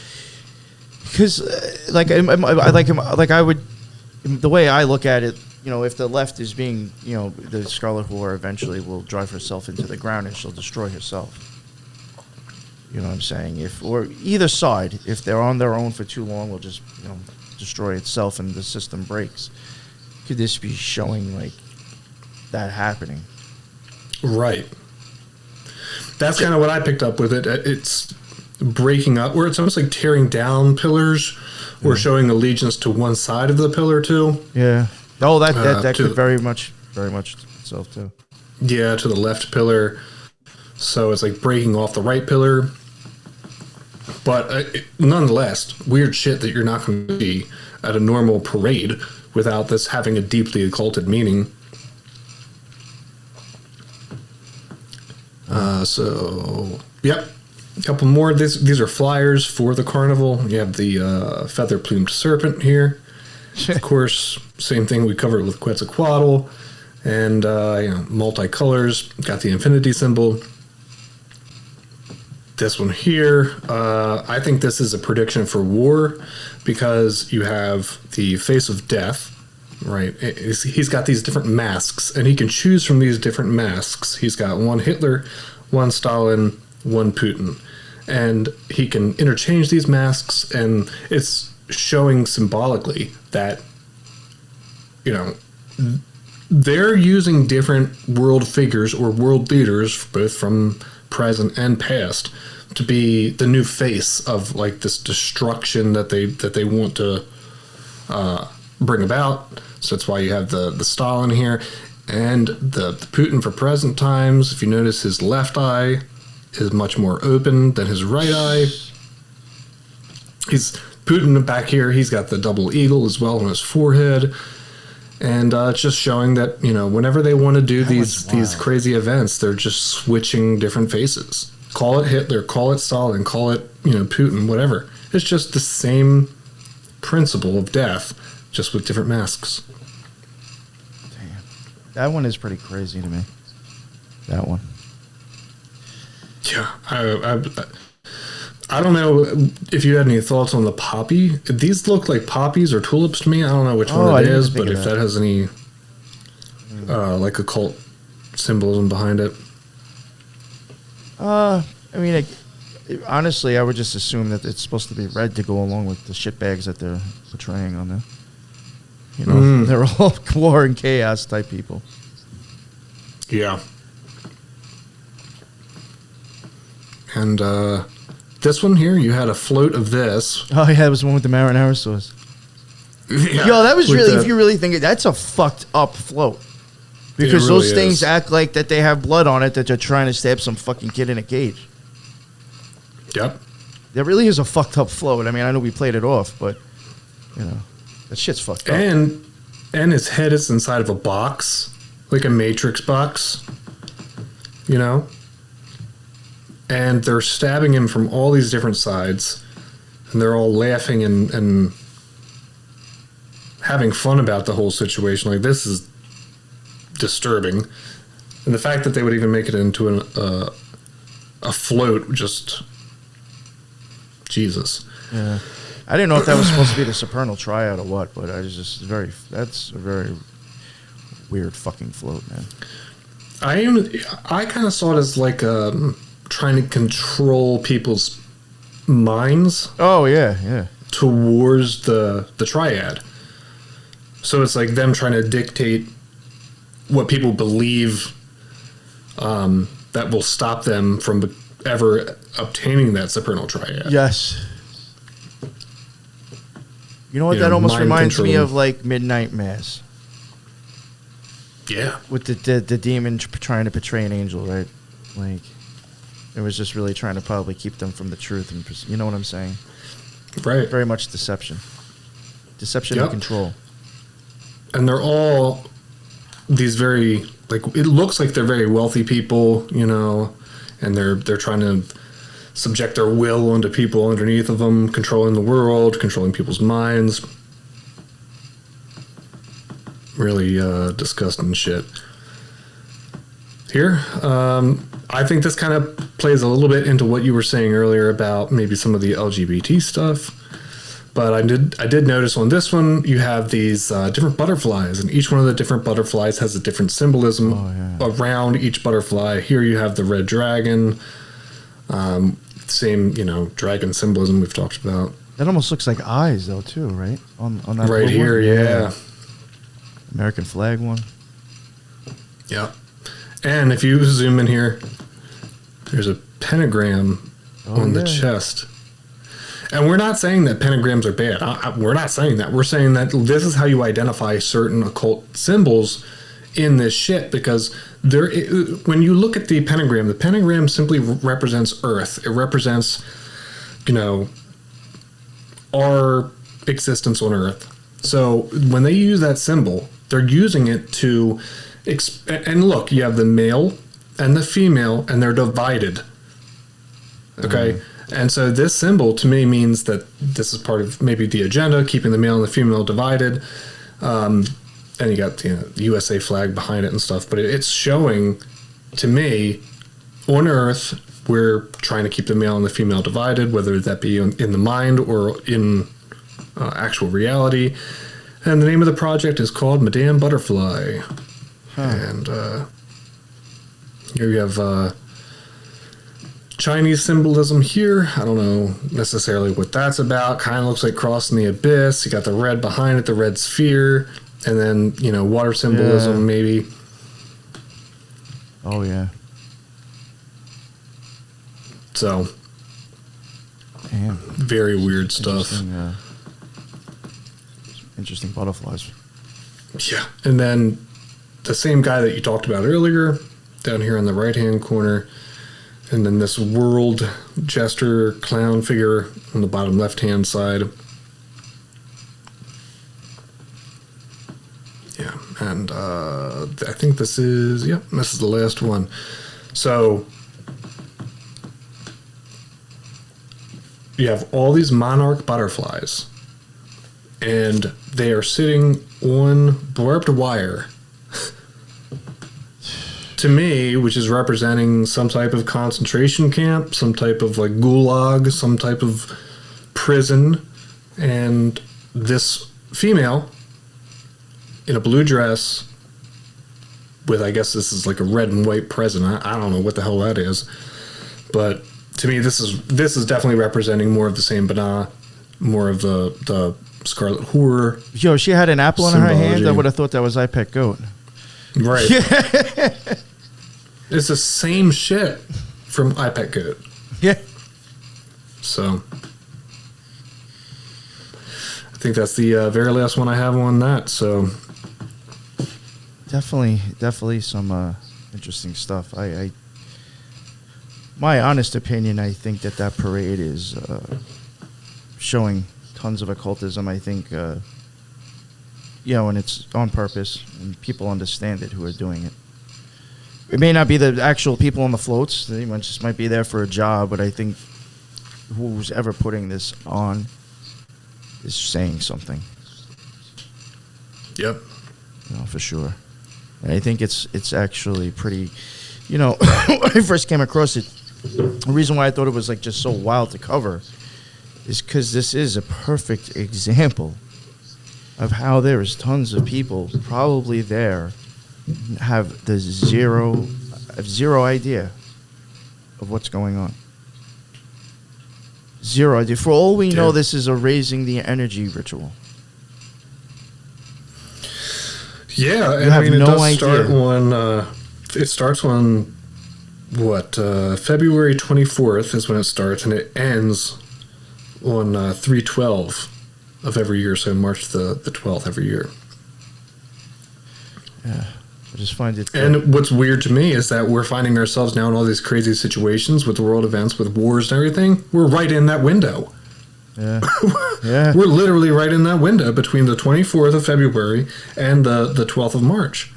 because I would, the way I look at it, you know, if the left is being, you know, the Scarlet Whore eventually will drive herself into the ground and she'll destroy herself. You know what I'm saying? Or either side, if they're on their own for too long, will just, you know, destroy itself and the system breaks. Could this be showing like that happening? Right. That's kind of what I picked up with it. It's breaking up, or it's almost like tearing down pillars, or showing allegiance to one side of the pillar too. Yeah. Oh, that could very much itself too. Yeah, to the left pillar. So it's like breaking off the right pillar. But nonetheless, weird shit that you're not going to see at a normal parade without this having a deeply occulted meaning. So, yep. A couple more. These are flyers for the carnival. You have the feather-plumed serpent here. Of course, same thing we covered with Quetzalcoatl. And, multicolors. Got the infinity symbol. This one here, I think this is a prediction for war, because you have the face of death, right? He's got these different masks, and he can choose from these different masks. He's got one Hitler, one Stalin, one Putin. And he can interchange these masks, and it's showing symbolically that, you know, they're using different world figures or world leaders, both from present and past, to be the new face of like this destruction that they want to bring about. So that's why you have the Stalin here, and the Putin for present times. If you notice, his left eye is much more open than his right eye. He's Putin back here. He's got the double eagle as well on his forehead. And it's just showing that, whenever they want to do these crazy events, they're just switching different faces. Call it Hitler, call it Stalin, call it, Putin, whatever. It's just the same principle of death, just with different masks. Damn. That one is pretty crazy to me. That one. Yeah. I don't know if you had any thoughts on the poppy. These look like poppies or tulips to me. I don't know which one it is, but if that has any like occult symbolism behind it. Honestly, I would just assume that it's supposed to be red to go along with the shitbags that they're portraying on there. They're all war and chaos type people. Yeah. And this one here, you had a float of this. Oh, yeah, it was the one with the marinara sauce. Yeah, yo, that was really, if you really think it, that's a fucked up float. Because really those things act like that they have blood on it, that they're trying to stab some fucking kid in a cage. Yep. That really is a fucked up float. I mean, I know we played it off, but, that shit's fucked up. And his head is inside of a box, like a Matrix box, And they're stabbing him from all these different sides, and they're all laughing and having fun about the whole situation. Like, this is disturbing. And the fact that they would even make it into a float, just Jesus. Yeah. I didn't know if that was supposed to be the Supernal tryout or what, but that's a very weird fucking float, man. I kind of saw it as like trying to control people's minds. Oh yeah. Towards the triad. So it's like them trying to dictate what people believe that will stop them from ever obtaining that supernal triad. Yes. You know what? That almost reminds me of like Midnight Mass. Yeah. With the demon trying to portray an angel, right? Like, it was just really trying to probably keep them from the truth. And you know what I'm saying? Right. Very much deception. Deception and control. And they're all these very, like, it looks like they're very wealthy people, and they're trying to subject their will onto people underneath of them, controlling the world, controlling people's minds. Really disgusting shit. Here, I think this kind of plays a little bit into what you were saying earlier about maybe some of the LGBT stuff. But I did notice on this one, you have these different butterflies, and each one of the different butterflies has a different symbolism around each butterfly. Here you have the red dragon, same, dragon symbolism we've talked about. That almost looks like eyes, though, too, right? On that right here, yeah. American flag one. Yeah. And if you zoom in here, there's a pentagram on the chest. And we're not saying that pentagrams are bad. We're not saying that. We're saying that this is how you identify certain occult symbols in this shit, because when you look at the pentagram simply represents Earth. It represents, our existence on Earth. So when they use that symbol, they're using it to... and look, you have the male and the female, and they're divided. Okay? And so this symbol, to me, means that this is part of maybe the agenda, keeping the male and the female divided. And you got the USA flag behind it and stuff. But it's showing, to me, on Earth, we're trying to keep the male and the female divided, whether that be in the mind or in actual reality. And the name of the project is called Madame Butterfly. And here you have Chinese symbolism here. I don't know necessarily what that's about. Kind of looks like crossing the abyss. You got the red behind it, the red sphere. and then, you know, water symbolism, maybe. Oh, yeah. So, Damn. very weird stuff. Interesting butterflies. Yeah. And then the same guy that you talked about earlier, down here in the right-hand corner, and then this world jester clown figure on the bottom left-hand side. Yeah, and I think this is the last one. So you have all these monarch butterflies, and they are sitting on barbed wire. To me, which is representing some type of concentration camp, some type of like gulag, some type of prison, and this female in a blue dress with, I guess this is like a red and white present. I don't know what the hell that is, but to me, this is definitely representing more of the Saint Bernard, more of the Scarlet Whore. Yo, she had an apple in her hand. I would have thought that was iPet Goat. Right. It's the same shit from iPet Goat. Yeah. So I think that's the very last one I have on that. So definitely some interesting stuff. My honest opinion, I think that parade is showing tons of occultism. I think, and it's on purpose, and people understand it who are doing it. It may not be the actual people on the floats. They just might be there for a job, but I think who's ever putting this on is saying something. Yep. For sure. And I think it's actually pretty, when I first came across it, the reason why I thought it was like just so wild to cover is because this is a perfect example of how there is tons of people probably there have the zero idea of what's going on. Zero idea. For all we know, this is a raising the energy ritual. Yeah, and I mean, it does start on. It starts on February 24th is when it starts, and it ends on 3/12 of every year. So March the 12th every year. Yeah. I just find it. And what's weird to me is that we're finding ourselves now in all these crazy situations with world events, with wars and everything. We're right in that window. Yeah. Yeah. We're literally right in that window between the 24th of February and the 12th of March.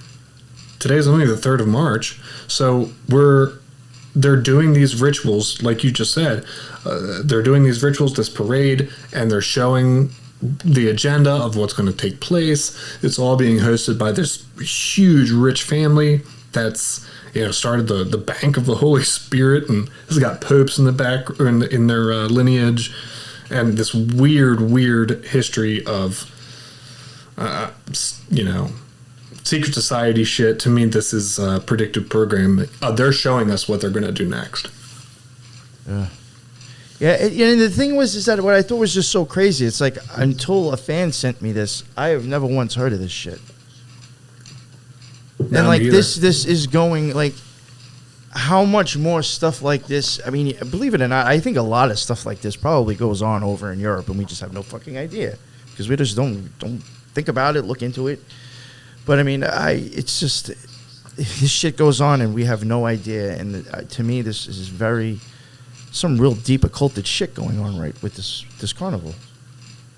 Today's only the 3rd of March. So they're doing these rituals, like you just said. They're doing these rituals, this parade, and they're showing the agenda of what's going to take place. It's all being hosted by this huge rich family that's started the Bank of the Holy Spirit, and has got popes in the back in their lineage, and this weird history of secret society shit. To me, this is a predictive programming. They're showing us what they're going to do next. Yeah, and the thing is that what I thought was just so crazy. It's like, until a fan sent me this, I have never once heard of this shit. No, and like either. this is going, like, how much more stuff like this? I mean, believe it or not, I think a lot of stuff like this probably goes on over in Europe, and we just have no fucking idea because we just don't think about it, look into it. But I mean, it's just this shit goes on, and we have no idea. And to me, this is some real deep occulted shit going on right with this carnival,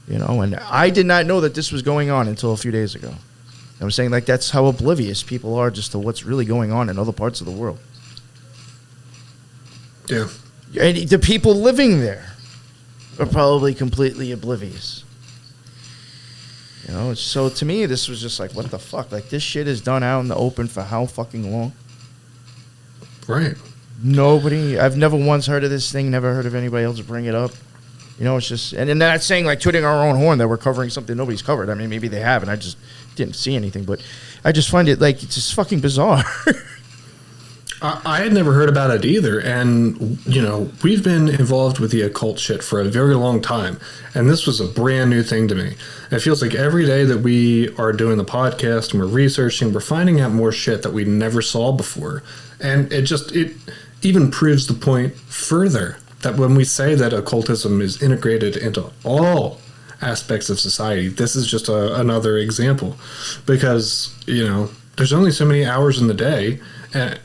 and I did not know that this was going on until a few days ago. I'm saying, like, that's how oblivious people are just to what's really going on in other parts of the world. Yeah. And the people living there are probably completely oblivious. So to me, this was just like, what the fuck? Like, this shit is done out in the open for how fucking long? Right. I've never once heard of this thing, never heard of anybody else bring it up. It's just, and not saying like tooting our own horn that we're covering something nobody's covered. I mean, maybe they have, and I just didn't see anything, but I just find it like, it's just fucking bizarre. I had never heard about it either. And, you know, we've been involved with the occult shit for a very long time. And this was a brand new thing to me. It feels like every day that we are doing the podcast and we're researching, we're finding out more shit that we never saw before. And it even proves the point further that when we say that occultism is integrated into all aspects of society, this is just another example. Because, you know, there's only so many hours in the day. And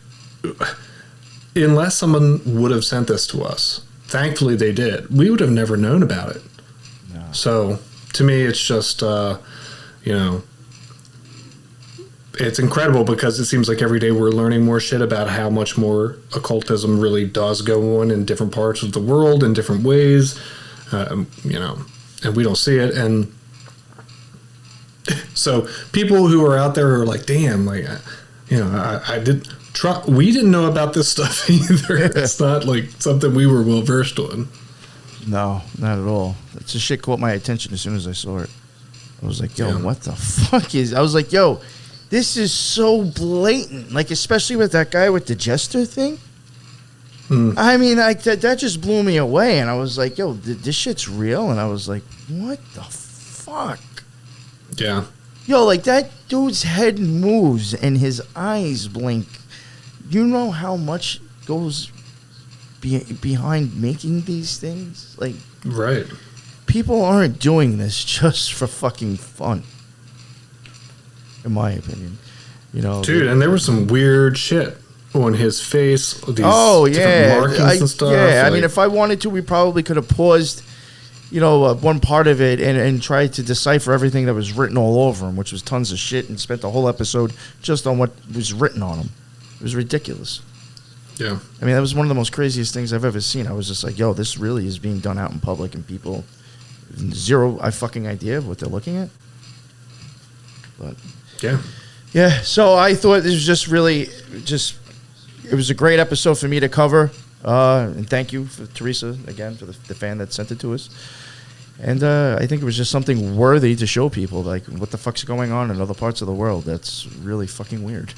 unless someone would have sent this to us, thankfully they did, we would have never known about it. No. So to me, it's just, you know, it's incredible because it seems like every day we're learning more shit about how much more occultism really does go on in different parts of the world in different ways, you know, and we don't see it. And so people who are out there are like, damn, like, you know, we didn't know about this stuff either. It's not like something we were well versed on. No, not at all. It's just shit caught my attention as soon as I saw it. I was like, yo, what the fuck is... I was like, yo, this is so blatant. Like, especially with that guy with the jester thing. I mean, that just blew me away. And I was like, yo, this shit's real. And I was like, what the fuck? Yeah. Yo, like, that dude's head moves and his eyes blink. You know how much goes behind making these things? Like, right. People aren't doing this just for fucking fun, in my opinion. You know, dude, and there was some weird shit on his face. These different markings and stuff. Yeah, like, I mean, if I wanted to, we probably could have paused, you know, one part of it and tried to decipher everything that was written all over him, which was tons of shit, and spent the whole episode just on what was written on him. It was ridiculous. Yeah. I mean, that was one of the most craziest things I've ever seen. I was just like, yo, this really is being done out in public, and people, zero fucking idea of what they're looking at. But yeah. Yeah, so I thought this was just really, it was a great episode for me to cover. And thank you for Teresa, again, for the fan that sent it to us. And I think it was just something worthy to show people, like, what the fuck's going on in other parts of the world. That's really fucking weird.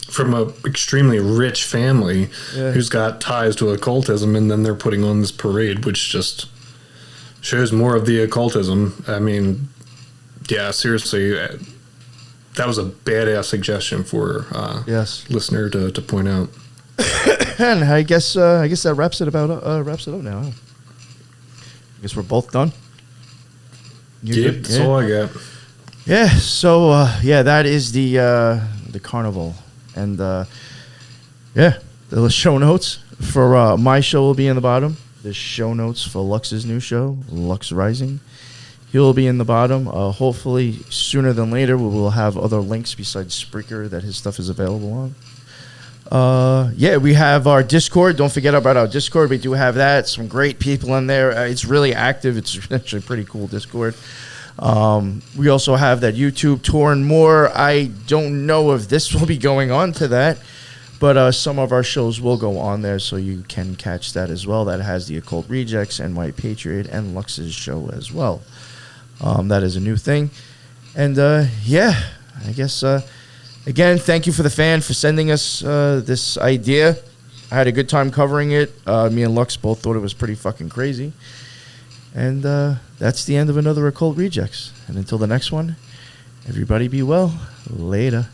From an extremely rich family who's got ties to occultism, and then they're putting on this parade, which just shows more of the occultism. I mean, yeah, seriously, that was a badass suggestion for listener to point out. And I guess that wraps it up now. Huh? I guess we're both done. Yep, that's all I got. Yeah, so that is the Carnival. And the show notes for my show will be in the bottom. The show notes for Lux's new show, Lux Rising, he'll be in the bottom. Hopefully sooner than later we will have other links besides Spreaker that his stuff is available on. We have our Discord. Don't forget about our Discord. We do have that. Some great people in there. It's really active. It's actually a pretty cool Discord. We also have that YouTube tour and more. I don't know if this will be going on to that, but some of our shows will go on there, so you can catch that as well. That has the Occult Rejects and White Patriot and Lux's show as well. That is a new thing. And I guess again, thank you for the fan for sending us this idea. I had a good time covering it. Me and Lux both thought it was pretty fucking crazy. And that's the end of another Occult Rejects. And until the next one, everybody be well. Later.